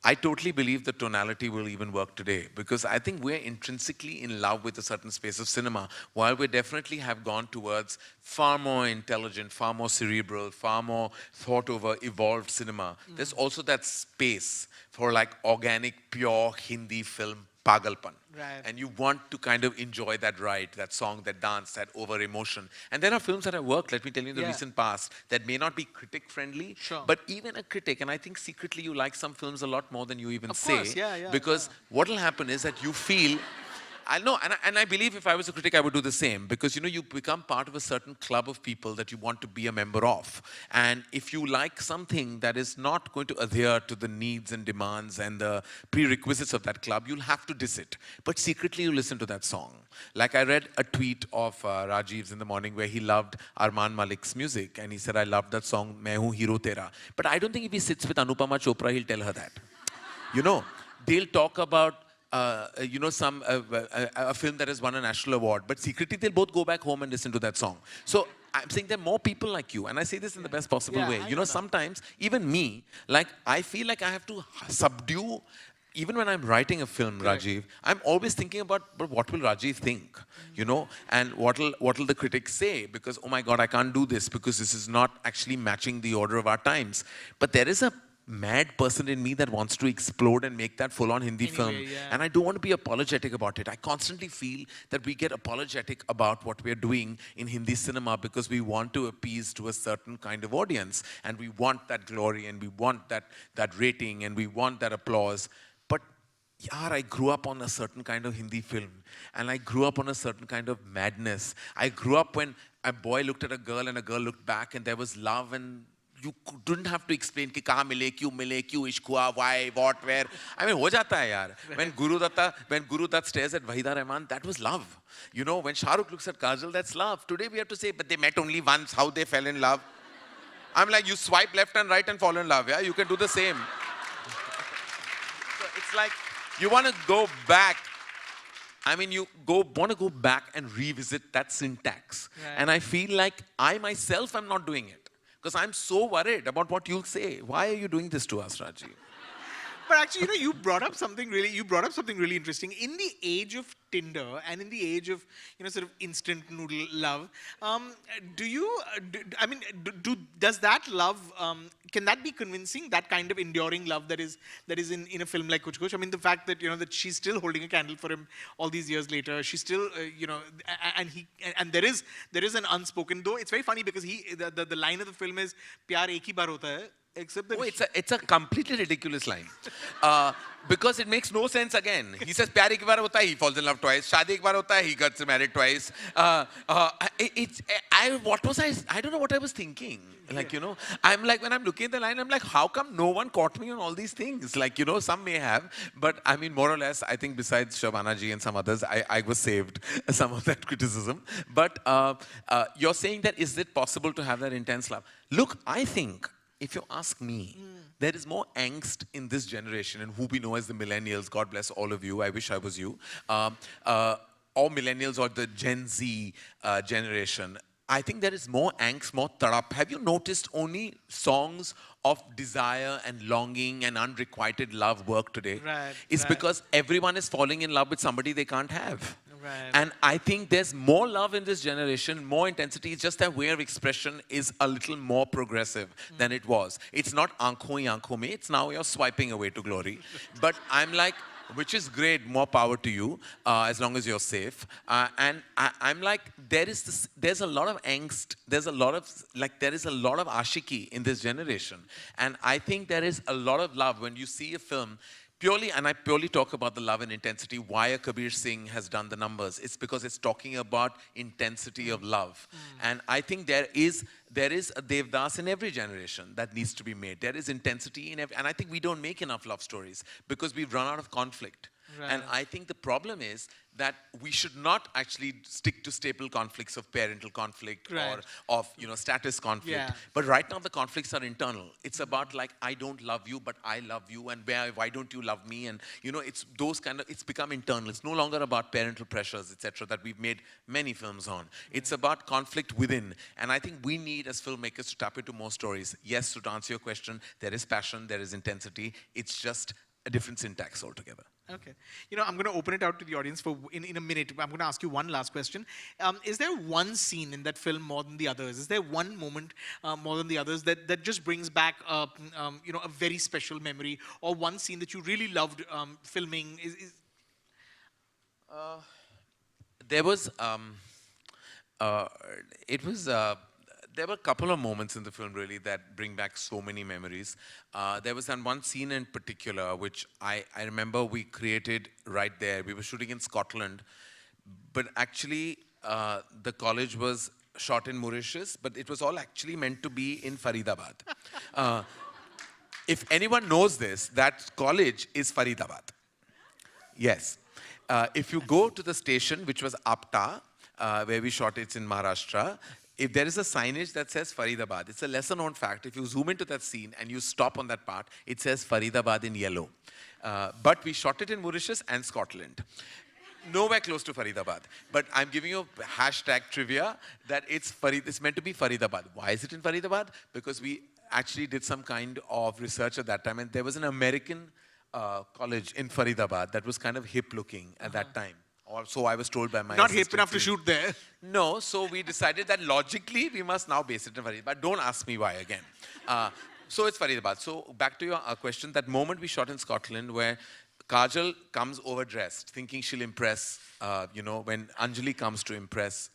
I totally believe the tonality will even work today, because I think we're intrinsically in love with a certain space of cinema, while we definitely have gone towards far more intelligent, far more cerebral, far more thought over, evolved cinema. There's also that space for like organic, pure Hindi film pagalpan. Right. And you want to kind of enjoy that ride, that song, that dance, that over emotion. And there are films that have worked, let me tell you, in the recent past, that may not be critic friendly, Sure. but even a critic, and I think secretly you like some films a lot more than you even Of say. course, yeah, because what will happen is that you feel, I know, and I believe if I was a critic, I would do the same, because, you know, you become part of a certain club of people that you want to be a member of. And if you like something that is not going to adhere to the needs and demands and the prerequisites of that club, you'll have to diss it. But secretly, you listen to that song. Like, I read a tweet of Rajiv's in the morning where he loved Arman Malik's music, and he said, I love that song, Main Hoon Hero Tera. But I don't think if he sits with Anupama Chopra, he'll tell her that. You know, they'll talk about you know, a film that has won a national award, but secretly they'll both go back home and listen to that song. So I'm saying there are more people like you, and I say this in the best possible Yeah, way. I You know know, that. sometimes even me, like I feel like I have to subdue. Even when I'm writing a film, Correct. Rajiv, I'm always thinking about, but what will Rajiv think, you know, and what'll the critics say? Because oh my God, I can't do this because this is not actually matching the order of our times. But there is a mad person in me that wants to explode and make that full-on Hindi film, Anyway, yeah. and I don't want to be apologetic about it. I constantly feel that we get apologetic about what we're doing in Hindi cinema because we want to appease to a certain kind of audience, and we want that glory, and we want that rating, and we want that applause. But yaar, I grew up on a certain kind of Hindi film, and I grew up on a certain kind of madness. I grew up when a boy looked at a girl and a girl looked back, and there was love, and you didn't have to explain कि कहाँ मिले, क्यों इश्क हुआ, why, what, where. I mean, हो जाता है यार. When Guru Dutt stares at Wahida Rahman, that was love. You know, when Shah Rukh looks at Kajal, that's love. Today we have to say, but they met only once, how they fell in love. I'm like, you swipe left and right and fall in love, yeah? You can do the same. So it's like, you want to go back. I mean, want to go back and revisit that syntax. Right. And I feel like I myself am not doing it. Because I'm so worried about what you'll say. Why are you doing this to us, Rajiv? But actually, you know, you brought up something really interesting. In the age of Tinder and in the age of, you know, sort of instant noodle love, does that love, can that be convincing? That kind of enduring love that is in a film like Kuch Kuch. I mean, the fact that, you know, that she's still holding a candle for him all these years later. She's still, you know, and there is an unspoken, though it's very funny because the line of the film is "Pyar ek hi baar hota hai." Except that Oh, it's a completely ridiculous line. Because it makes no sense again. He says, "Pyar ek baar hota hai," he falls in love twice. Shaadi ek baar hota hai, he gets married twice. I don't know what I was thinking. Like, you know, I'm like, when I'm looking at the line, I'm like, how come no one caught me on all these things? Like, you know, some may have, but I mean, more or less, I think besides Shabana ji and some others, I was saved some of that criticism. But you're saying that, is it possible to have that intense love? Look, I think, if you ask me, there is more angst in this generation, and who we know as the millennials. God bless all of you. I wish I was you. Or millennials or the Gen Z generation. I think there is more angst, more tarap. Have you noticed only songs of desire and longing and unrequited love work today? Right, It's right. because everyone is falling in love with somebody they can't have. Right. And I think there's more love in this generation, more intensity. It's just that way of expression is a little more progressive than it was. It's not aankhon hi aankhon mein. It's now you're swiping away to glory. But I'm like, which is great, more power to you, as long as you're safe. And I'm like, there's a lot of angst. There is a lot of ashiki in this generation. And I think there is a lot of love when you see a film. I purely talk about the love and intensity, why a Kabir Singh has done the numbers. It's because it's talking about intensity of love. And I think there is a Devdas in every generation that needs to be made. There is intensity in every, and I think we don't make enough love stories because we've run out of conflict. Right. And I think the problem is that we should not actually stick to staple conflicts of parental conflict Right. or of, you know, status conflict. Yeah. But right now the conflicts are internal. It's about like, I don't love you, but I love you, and why don't you love me? And you know, it's those it's become internal. It's no longer about parental pressures, etc., that we've made many films on. It's about conflict within. And I think we need, as filmmakers, to tap into more stories. Yes, to answer your question, there is passion, there is intensity. It's just a different syntax altogether. Okay. You know, I'm going to open it out to the audience for in a minute. I'm going to ask you one last question. Is there one scene in that film more than the others? Is there one moment more than the others that just brings back, you know, a very special memory, or one scene that you really loved filming? There was, there were a couple of moments in the film really that bring back so many memories. There was one scene in particular which I remember we created right there. We were shooting in Scotland, but actually the college was shot in Mauritius, but it was all actually meant to be in Faridabad. If anyone knows this, that college is Faridabad. Yes. If you go to the station, which was Apta, where we shot it in Maharashtra, if there is a signage that says Faridabad, it's a lesser known fact. If you zoom into that scene and you stop on that part, it says Faridabad in yellow. But we shot it in Mauritius and Scotland. nowhere close to Faridabad. But I'm giving you a hashtag trivia that it's meant to be Faridabad. Why is it in Faridabad? Because we actually did some kind of research at that time, and there was an American college in Faridabad that was kind of hip looking at that time. Or so I was told by my Not hip assistant enough to team. shoot there. No, so we decided that logically we must now base it in Faridabad. But don't ask me why again. So it's Faridabad. So back to your question, that moment we shot in Scotland where Kajal comes overdressed, thinking she'll impress, when Anjali comes to impress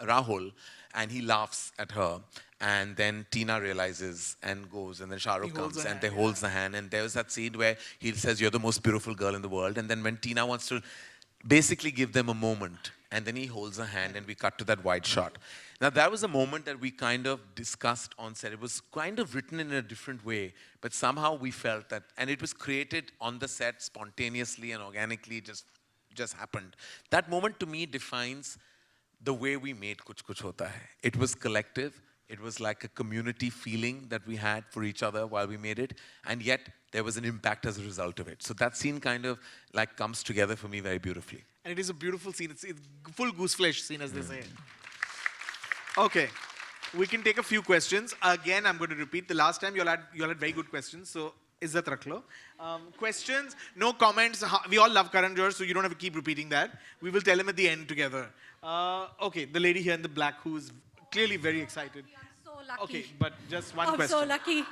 Rahul, and he laughs at her. And then Tina realizes and goes, and then Shah Rukh comes and they holds the hand. And there's that scene where he says, "You're the most beautiful girl in the world." And then when Tina wants to basically give them a moment, and then he holds her hand and we cut to that wide shot. Now that was a moment that we kind of discussed on set. It was kind of written in a different way, but somehow we felt that, and it was created on the set spontaneously and organically, it just happened. That moment to me defines the way we made Kuch Kuch Hota Hai. It was collective. It was like a community feeling that we had for each other while we made it, and yet there was an impact as a result of it. So that scene kind of like comes together for me very beautifully. And it is a beautiful scene. It's full goose flesh scene, as they say. Okay, we can take a few questions. Again, I'm going to repeat. The last time you all had very good questions, so Izzat rakh lo. Questions, no comments. We all love Karan Johar, so you don't have to keep repeating that. We will tell him at the end together. Okay, the lady here in the black who's clearly very excited. I'm so lucky. Okay, but just one I'm question. so lucky.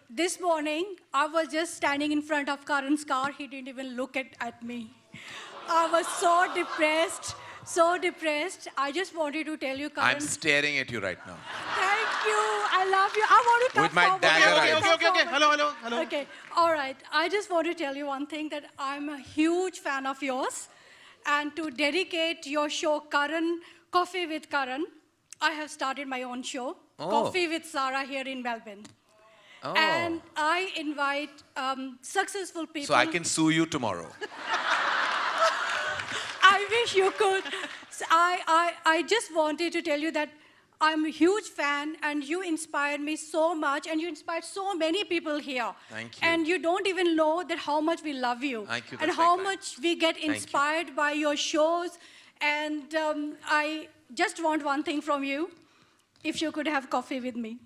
This morning, I was just standing in front of Karan's car. He didn't even look at me. I was so depressed, so depressed. I just wanted to tell you, Karan. I'm staring at you right now. Thank you. I love you. I want to come With my forward. dagger I eyes. want to come Okay. forward. Hello. Okay, all right. I just want to tell you one thing, that I'm a huge fan of yours. And to dedicate your show, Karan, Coffee with Karan, I have started my own show, Coffee with Sarah, here in Melbourne. Oh. And I invite successful people. So I can sue you tomorrow. I wish you could. So I just wanted to tell you that I'm a huge fan, and you inspired me so much, and you inspired so many people here. Thank you. And you don't even know that how much we love you. Thank you. And That's how very kind. much we get inspired by your shows. And I just want one thing from you. If you could have coffee with me.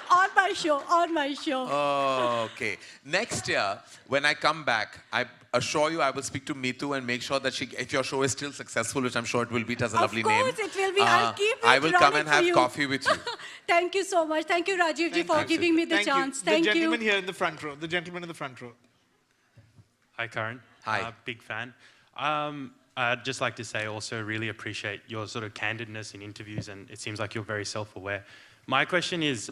On my show. Oh, okay. Next year, when I come back, I assure you I will speak to Meetu and make sure that if your show is still successful, which I'm sure it will be, it has a lovely name. Of course it will be. I'll keep it I will come running and for have you. coffee with you. Thank you so much. Thank you, Rajiv ji, for giving me the chance. The Thank gentleman you. here in the front row. The gentleman in the front row. Hi, Karan. Hi. Big fan. I'd just like to say also really appreciate your sort of candidness in interviews, and it seems like you're very self-aware. My question is,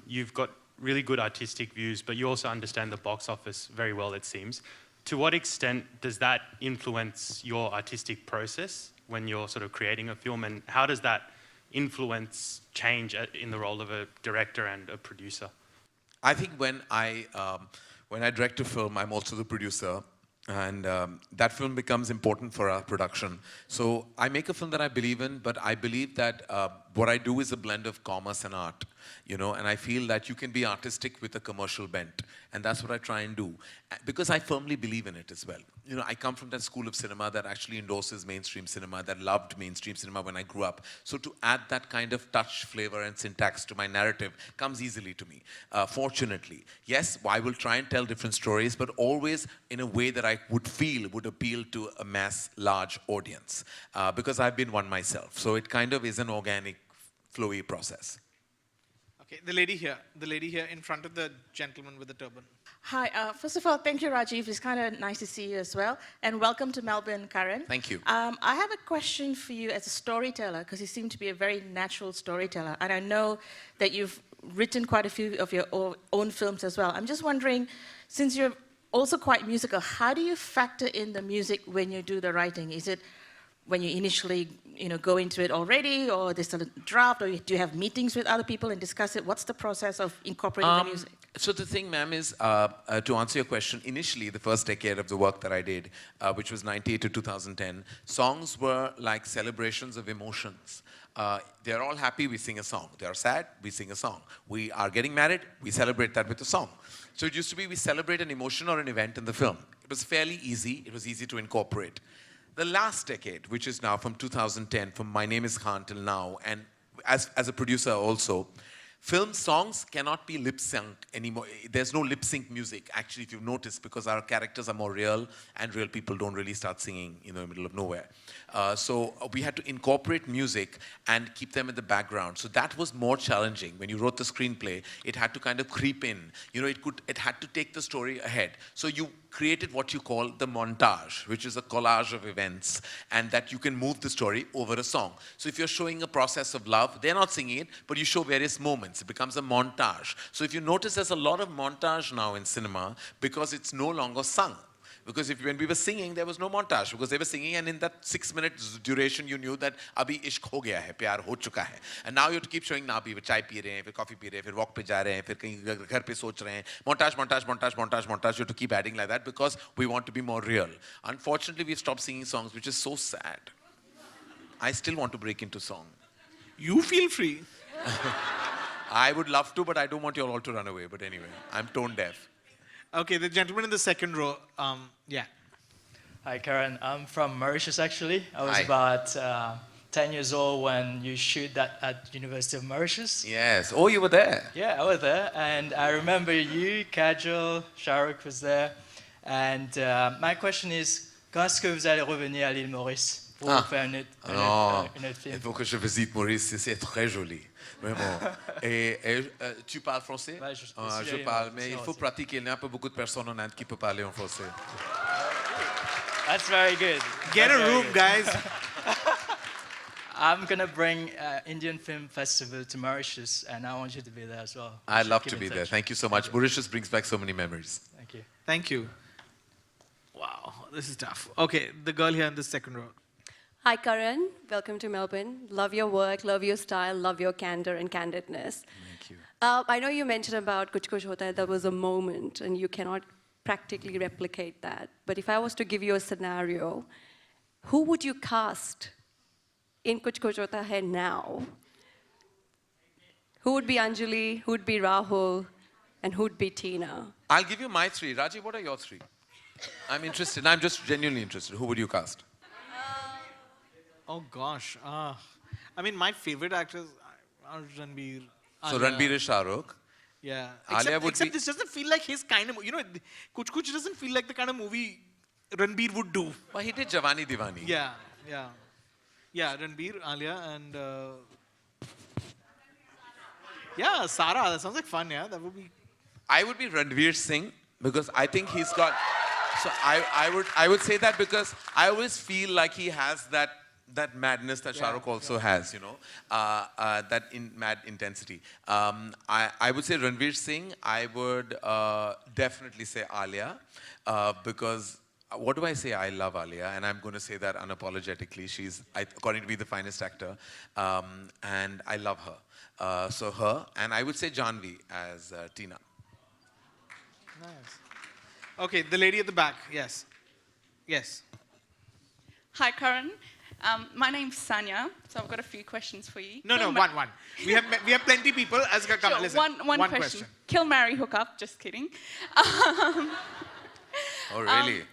you've got really good artistic views, but you also understand the box office very well, it seems. To what extent does that influence your artistic process when you're sort of creating a film, and how does that influence change in the role of a director and a producer? I think when I direct a film, I'm also the producer. And that film becomes important for our production. So I make a film that I believe in, but I believe that what I do is a blend of commerce and art, and I feel that you can be artistic with a commercial bent. And that's what I try and do, because I firmly believe in it as well. I come from that school of cinema that actually endorses mainstream cinema, that loved mainstream cinema when I grew up. So to add that kind of touch, flavor, and syntax to my narrative comes easily to me, fortunately. Yes, I will try and tell different stories, but always in a way that I would feel would appeal to a mass, large audience, because I've been one myself. So it kind of is an organic, flowy process. Okay, the lady here in front of the gentleman with the turban. Hi, first of all, thank you, Rajiv. It's kind of nice to see you as well. And welcome to Melbourne, Karan. Thank you. I have a question for you as a storyteller, because you seem to be a very natural storyteller. And I know that you've written quite a few of your own films as well. I'm just wondering, since you're also quite musical, how do you factor in the music when you do the writing? Is it when you initially, go into it already, or there's a draft, or do you have meetings with other people and discuss it? What's the process of incorporating the music? So the thing, ma'am, is to answer your question, initially the first decade of the work that I did, which was 98 to 2010, songs were like celebrations of emotions. They're all happy, we sing a song. They're sad, we sing a song. We are getting married, we celebrate that with a song. So it used to be we celebrate an emotion or an event in the film. It was fairly easy, it was easy to incorporate. The last decade, which is now from 2010, from My Name is Khan till now, and as a producer also, film songs cannot be lip sync anymore. There's no lip sync music, actually, if you've noticed, because our characters are more real, and real people don't really start singing in the middle of nowhere. So we had to incorporate music and keep them in the background. So that was more challenging. When you wrote the screenplay, it had to kind of creep in. It had to take the story ahead. So you created what you call the montage, which is a collage of events, and that you can move the story over a song. So if you're showing a process of love, they're not singing it, but you show various moments. It becomes a montage. So if you notice, there's a lot of montage now in cinema because it's no longer sung. Because when we were singing, there was no montage because they were singing, and in that 6 minutes duration, you knew that abhi ishq ho gaya hai, pyar ho chuka hai. And now you have to keep showing, now abhi chai pee rahe hain, फिर coffee pee rahe hain, फिर walk पे जा रहे हैं, फिर कहीं घर पे सोच रहे हैं. Montage, montage, montage, montage, montage. You have to keep adding like that because we want to be more real. Unfortunately, we've stopped singing songs, which is so sad. I still want to break into song. You feel free. I would love to, but I don't want you all to run away. But anyway, I'm tone deaf. Okay, the gentleman in the second row. Yeah. Hi, Karen. I'm from Mauritius, actually. I was Hi. about 10 years old when you shoot that at University of Mauritius. Yes. Oh, you were there. Yeah, I was there. And I remember you, Kajol, Shahrukh was there. And my question is, quand est-ce que vous allez revenir à l'île Maurice pour faire une autre film? Il faut que je visite Maurice, c'est très joli. Vraiment. Et tu parles français? Ouais, je parle, mais il faut pratiquer. Il n'y a pas beaucoup de personnes en Inde qui peuvent parler en français. That's very good. Get a room, guys. I'm going to bring Indian Film Festival to Mauritius, and I want you to be there as well. I'd love Keep to in be touch. there. Thank you so much. Mauritius brings back so many memories. Thank you. Thank you. Wow, this is tough. Okay, the girl here in the second row. Hi, Karan. Welcome to Melbourne. Love your work, love your style, love your candor and candidness. Thank you. I know you mentioned about Kuch Kuch Hota Hai, there was a moment, and you cannot practically replicate that. But if I was to give you a scenario, who would you cast in Kuch Kuch Hota Hai now? Who would be Anjali, who would be Rahul, and who would be Tina? I'll give you my three. Raji, what are your three? I'm interested. I'm just genuinely interested. Who would you cast? Oh gosh. I mean, my favorite actors are Ranbir. So Alia. Ranbir is Shahrukh. Yeah. Alia would except be- this doesn't feel like his kind of, Kuch Kuch doesn't feel like the kind of movie Ranbir would do. Well, he did Javani Divani. Yeah, yeah. Yeah, Ranbir, Alia, and yeah, Sara. That sounds like fun, yeah. That would be. I would be Ranveer Singh because I think he's got. So I would say that because I always feel like he has that madness that Shah Rukh also has, that mad intensity. I would say Ranveer Singh. I would definitely say Alia because. What do I say? I love Alia, and I'm going to say that unapologetically. She's, according to me, the finest actor, and I love her. So her, and I would say Janvi as Tina. Nice. Okay, the lady at the back. Yes. Yes. Hi, Karan. My name's Sanya, so I've got a few questions for you. No, one. We have plenty people. As come, Sure, listen. one question. Kill, marry, hook up. Just kidding. Oh, really?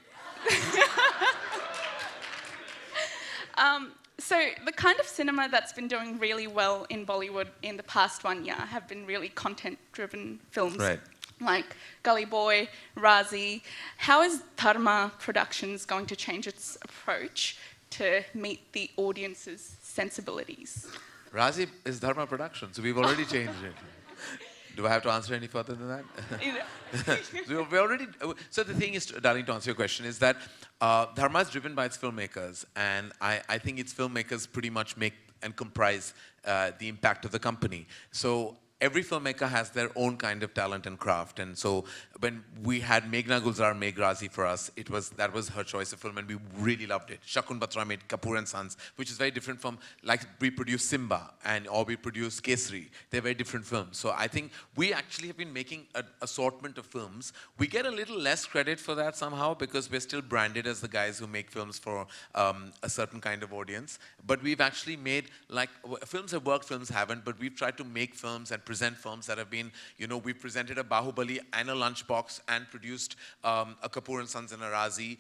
So the kind of cinema that's been doing really well in Bollywood in the past 1 year have been really content-driven films. Right. Like Gully Boy, Razi. How is Dharma Productions going to change its approach to meet the audience's sensibilities? Razi is Dharma Productions, so we've already changed it. Do I have to answer any further than that? So the thing is, darling, to answer your question, is that Dharma is driven by its filmmakers, and I think its filmmakers pretty much make and comprise the impact of the company. So every filmmaker has their own kind of talent and craft. And so when we had Meghna Gulzar make Razi for us, that was her choice of film, and we really loved it. Shakun Batra made Kapoor and Sons, which is very different from, like, we produced Simba or we produced Kesari. They're very different films. So I think we actually have been making an assortment of films. We get a little less credit for that somehow because we're still branded as the guys who make films for a certain kind of audience. But we've actually made, like, films have worked, films haven't, but we've tried to make films and present films that have been, we've presented a Bahubali and a Lunchbox and produced a Kapoor and Sons and a Razi.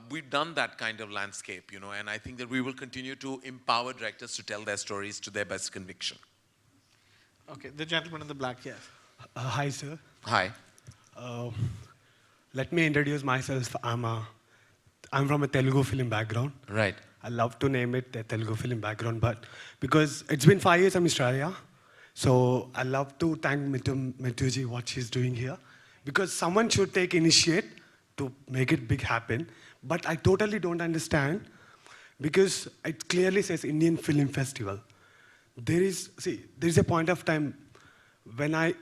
We've done that kind of landscape, and I think that we will continue to empower directors to tell their stories to their best conviction. Okay, the gentleman in the black, yes. Hi, sir. Hi. Let me introduce myself. I'm from a Telugu film background. Right. I love to name it a Telugu film background, but because it's been 5 years I'm in Australia, so I love to thank Mituji what she's doing here, because someone should take initiate to make it big happen. But I totally don't understand, because it clearly says Indian Film Festival. There is a point of time when I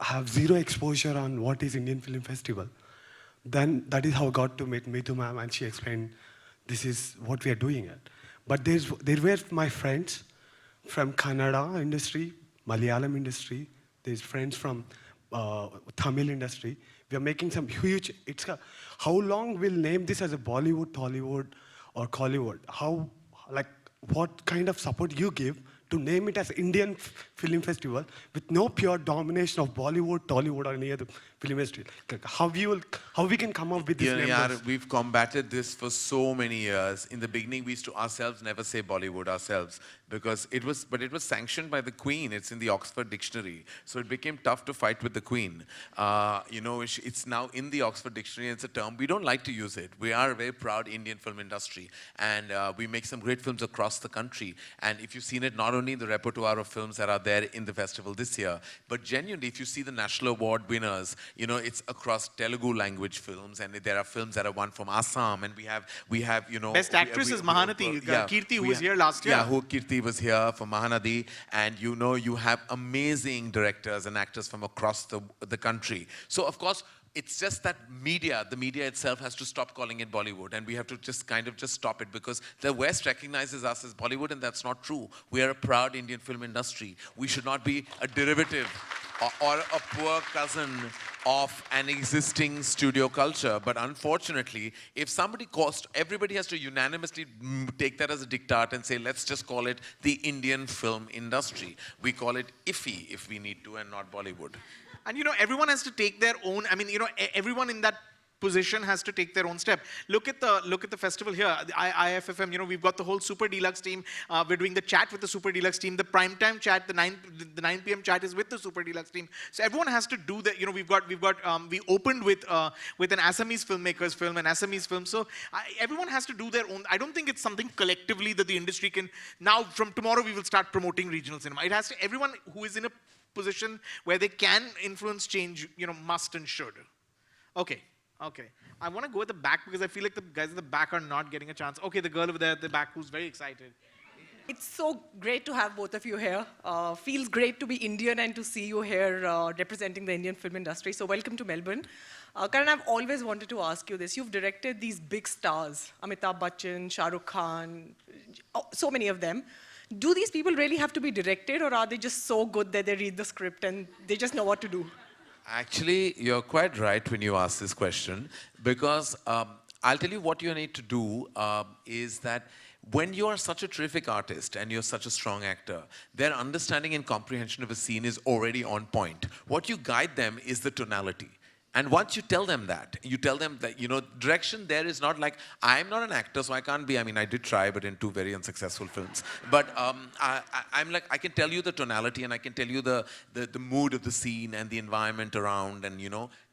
have zero exposure on what is Indian Film Festival. Then that is how I got to meet Meetu ma'am, and she explained this is what we are doing it. But there were my friends from Kannada industry, Malayalam industry. There's friends from Tamil industry. We are making some huge. How long we'll name this as a Bollywood, Tollywood, or Collywood? What kind of support you give to name it as Indian Film Festival with no pure domination of Bollywood, Tollywood, or any other film industry? How we can come up with this name? We've combated this for so many years. In the beginning, we used to ourselves never say Bollywood ourselves, because it was sanctioned by the Queen. It's in the Oxford Dictionary. So it became tough to fight with the Queen. It's now in the Oxford Dictionary. It's a term. We don't like to use it. We are a very proud Indian film industry. And we make some great films across the country. And if you've seen it, not only in the repertoire of films that are there in the festival this year, but genuinely, if you see the National Award winners, it's across Telugu language films. And there are films that are won from Assam. And we have Best actress is Mahanati, Kirti, who was here last year. Yeah, Kirti was here for Mahanadi, and you have amazing directors and actors from across the country. So of course, it's just that the media itself has to stop calling it Bollywood, and we have to just stop it, because the West recognizes us as Bollywood, and that's not true. We are a proud Indian film industry. We should not be a derivative or a poor cousin of an existing studio culture. But unfortunately, if somebody everybody has to unanimously take that as a diktat and say, let's just call it the Indian film industry. We call it IFFI if we need to, and not Bollywood. And everyone has to take their own, everyone in that position has to take their own step. Look at the festival here, the IFFM, we've got the whole Super Deluxe team. We're doing the chat with the Super Deluxe team. The primetime chat, the 9 p.m. chat is with the Super Deluxe team. So everyone has to do that. We opened with an Assamese filmmaker's film, an Assamese film. So everyone has to do their own. I don't think it's something collectively that the industry can, now from tomorrow we will start promoting regional cinema. It has to, everyone who is in a position where they can influence change, must and should. Okay. I want to go at the back, because I feel like the guys at the back are not getting a chance. Okay, the girl over there at the back who's very excited. It's so great to have both of you here. Feels great to be Indian and to see you here representing the Indian film industry. So welcome to Melbourne. Karan, I've always wanted to ask you this. You've directed these big stars, Amitabh Bachchan, Shah Rukh Khan, so many of them. Do these people really have to be directed, or are they just so good that they read the script and they just know what to do? Actually, you're quite right when you ask this question, because I'll tell you what you need to do is that when you are such a terrific artist and you're such a strong actor, their understanding and comprehension of a scene is already on point. What you guide them is the tonality. And once you tell them that, direction there is not like, I'm not an actor, so I can't be, I did try, but in 2 very unsuccessful films. But I'm like, I can tell you the tonality, and I can tell you the mood of the scene and the environment around, and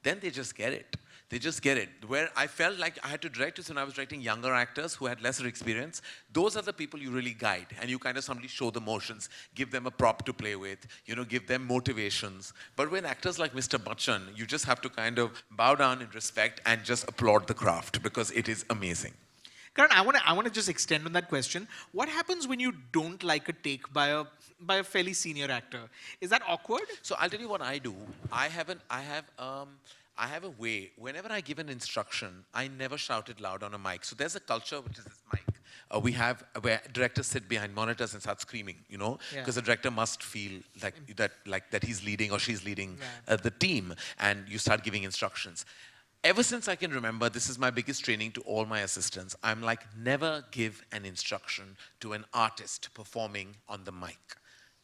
then they just get it. They just get it. Where I felt like I had to direct this when I was directing younger actors who had lesser experience, those are the people you really guide, and you kind of somebody show the motions, give them a prop to play with, give them motivations. But when actors like Mr. Bachchan, you just have to kind of bow down in respect and just applaud the craft, because it is amazing. Karan, I want to just extend on that question. What happens when you don't like a take by a fairly senior actor? Is that awkward? So I'll tell you what I do. I have a way. Whenever I give an instruction, I never shout it loud on a mic. So there's a culture which is this mic. We have where directors sit behind monitors and start screaming, you know, because the director must feel that he's leading or she's leading the team, and you start giving instructions. Ever since I can remember, this is my biggest training to all my assistants. I'm like, never give an instruction to an artist performing on the mic.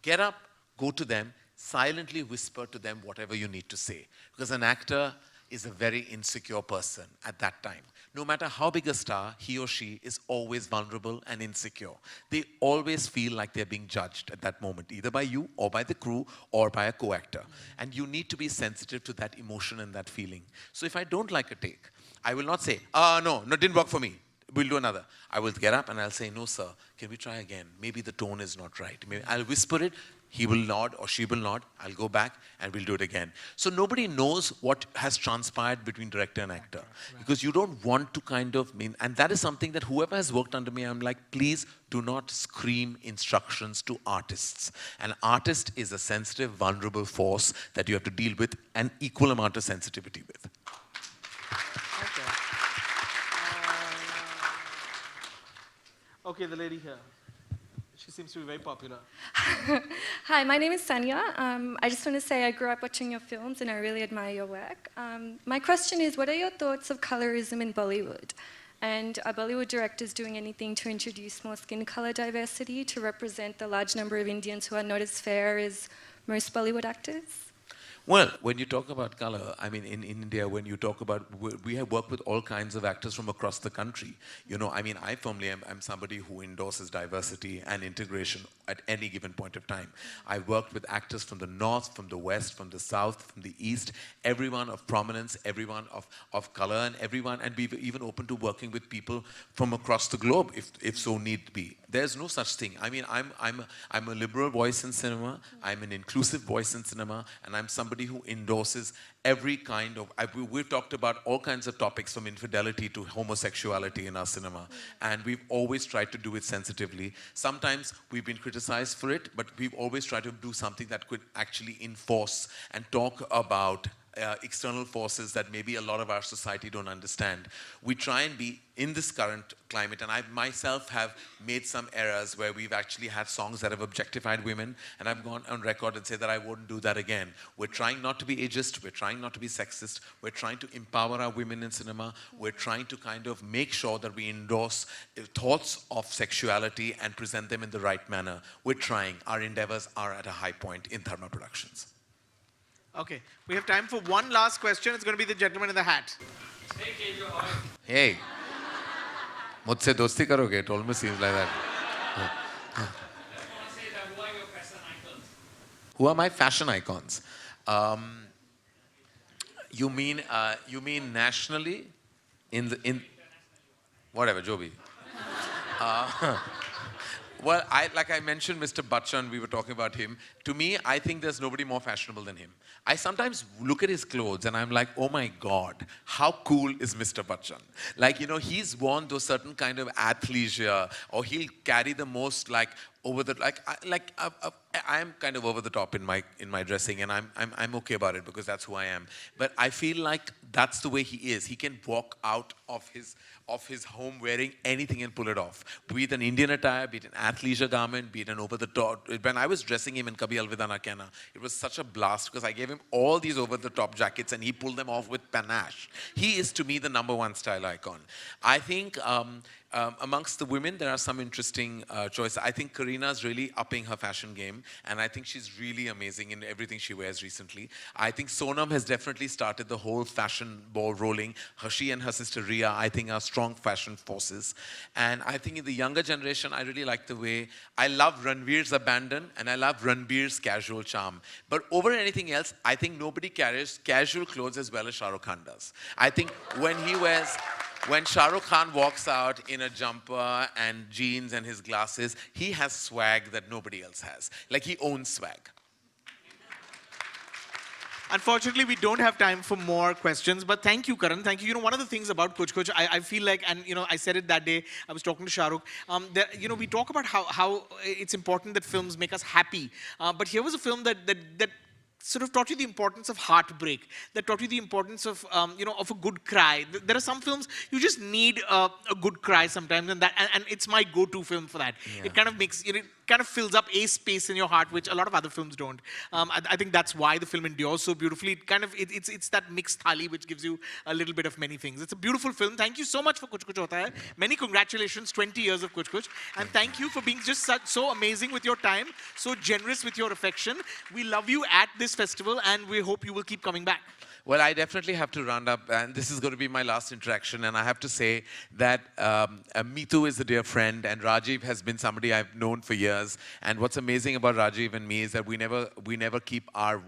Get up, go to them, silently whisper to them whatever you need to say. Because an actor is a very insecure person at that time. No matter how big a star, he or she is always vulnerable and insecure. They always feel like they're being judged at that moment, either by you or by the crew or by a co-actor. And you need to be sensitive to that emotion and that feeling. So if I don't like a take, I will not say, no, didn't work for me. We'll do another. I will get up and I'll say, no, sir, can we try again? Maybe the tone is not right. Maybe I'll whisper it. He will nod or she will nod. I'll go back and we'll do it again. So nobody knows what has transpired between director and actor. Because you don't want to and that is something that whoever has worked under me, I'm like, please do not scream instructions to artists. An artist is a sensitive, vulnerable force that you have to deal with an equal amount of sensitivity with. Okay, the lady here. She seems to be very popular. Hi, my name is Sanya. I just want to say I grew up watching your films and I really admire your work. My question is, what are your thoughts of colorism in Bollywood? And are Bollywood directors doing anything to introduce more skin color diversity to represent the large number of Indians who are not as fair as most Bollywood actors? Well, when you talk about color, I mean, in India, when you talk about, we have worked with all kinds of actors from across the country. You know, I mean, I firmly am somebody who endorses diversity and integration at any given point of time. I've worked with actors from the north, from the west, from the south, from the east, everyone of prominence, everyone of color, and everyone, and we've even open to working with people from across the globe, if so need be. There's no such thing. I mean, I'm a liberal voice in cinema, I'm an inclusive voice in cinema, and I'm somebody who endorses every kind of, we've talked about all kinds of topics from infidelity to homosexuality in our cinema, and we've always tried to do it sensitively. Sometimes we've been criticized for it, but we've always tried to do something that could actually enforce and talk about external forces that maybe a lot of our society don't understand. We try and be in this current climate, and I myself have made some errors where we've actually had songs that have objectified women, and I've gone on record and said that I wouldn't do that again. We're trying not to be ageist, we're trying not to be sexist, we're trying to empower our women in cinema, we're trying to kind of make sure that we endorse thoughts of sexuality and present them in the right manner. We're trying. Our endeavors are at a high point in Dharma Productions. Okay, we have time for one last question. It's going to be the gentleman in the hat. Hey, मुझसे दोस्ती करोगे? It almost seems like that. Who are my fashion icons? You mean nationally? In whatever, jo bhi. Well, like I mentioned, Mr. Bachchan, we were talking about him. To me, I think there's nobody more fashionable than him. I sometimes look at his clothes and I'm like, oh my God, how cool is Mr. Bachchan? Like, you know, he's worn those certain kind of athleisure, or he'll carry the most like over the, I am kind of over the top in my dressing, and I'm okay about it because that's who I am. But I feel like that's the way he is. He can walk out of his home wearing anything and pull it off. Be it an Indian attire, be it an athleisure garment, be it an over-the-top. When I was dressing him in Kabhi Alvida Na Kehna, it was such a blast because I gave him all these over-the-top jackets and he pulled them off with panache. He is, to me, the #1 style icon. I think amongst the women, there are some interesting choices. I think Karena's really upping her fashion game, and I think she's really amazing in everything she wears recently. I think Sonam has definitely started the whole fashion ball rolling. She and her sister Ria, I think, are strong fashion forces. And I think in the younger generation, I really like the way, I love Ranveer's abandon, and I love Ranbir's casual charm. But over anything else, I think nobody carries casual clothes as well as Shah Rukh Khan does. I think when Shah Rukh Khan walks out in a jumper and jeans and his glasses, he has swag that nobody else has. Like, he owns swag. Unfortunately, we don't have time for more questions, but thank you, Karan. Thank you. You know, one of the things about Kuch Kuch, I feel like, and you know, I said it that day, I was talking to Shah Rukh, that, you know, we talk about how it's important that films make us happy. But here was a film that sort of taught you the importance of heartbreak, that taught you the importance of, you know, of a good cry. There are some films you just need a good cry sometimes, and it's my go-to film for that. Yeah. It kind of makes, you know, it kind of fills up a space in your heart, which a lot of other films don't. I think that's why the film endures so beautifully. It kind of, it's that mixed thali which gives you a little bit of many things. It's a beautiful film. Thank you so much for Kuch Kuch Hota Hai. Many congratulations, 20 years of Kuch Kuch. And thank you for being just so amazing with your time, so generous with your affection. We love you at this festival, and we hope you will keep coming back. Well, I definitely have to round up, and this is going to be my last interaction, and I have to say that Meetu is a dear friend, and Rajiv has been somebody I've known for years. And what's amazing about Rajiv and me is that we never keep our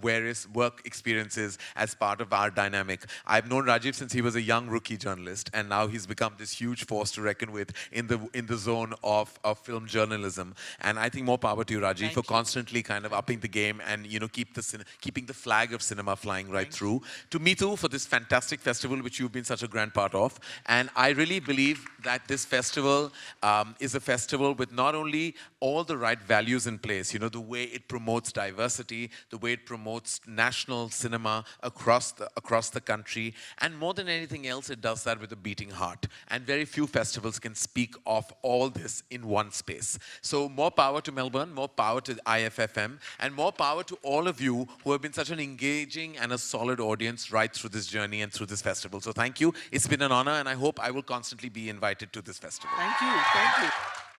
various work experiences as part of our dynamic. I've known Rajiv since he was a young rookie journalist, and now he's become this huge force to reckon with in the zone of film journalism. And I think more power to you, Rajiv, for constantly kind of upping the game and, you know, keeping the flag of cinema flying right through. To Meetu for this fantastic festival, which you've been such a grand part of. And I really believe that this festival is a festival with not only all the right values in place, you know, the way it promotes diversity, the way it promotes national cinema across the country, and more than anything else, it does that with a beating heart. And very few festivals can speak of all this in one space. So more power to Melbourne, more power to IFFM, and more power to all of you who have been such an engaging and a solid audience right through this journey and through this festival. So thank you. It's been an honor, and I hope I will constantly be invited to this festival. Thank you. Thank you.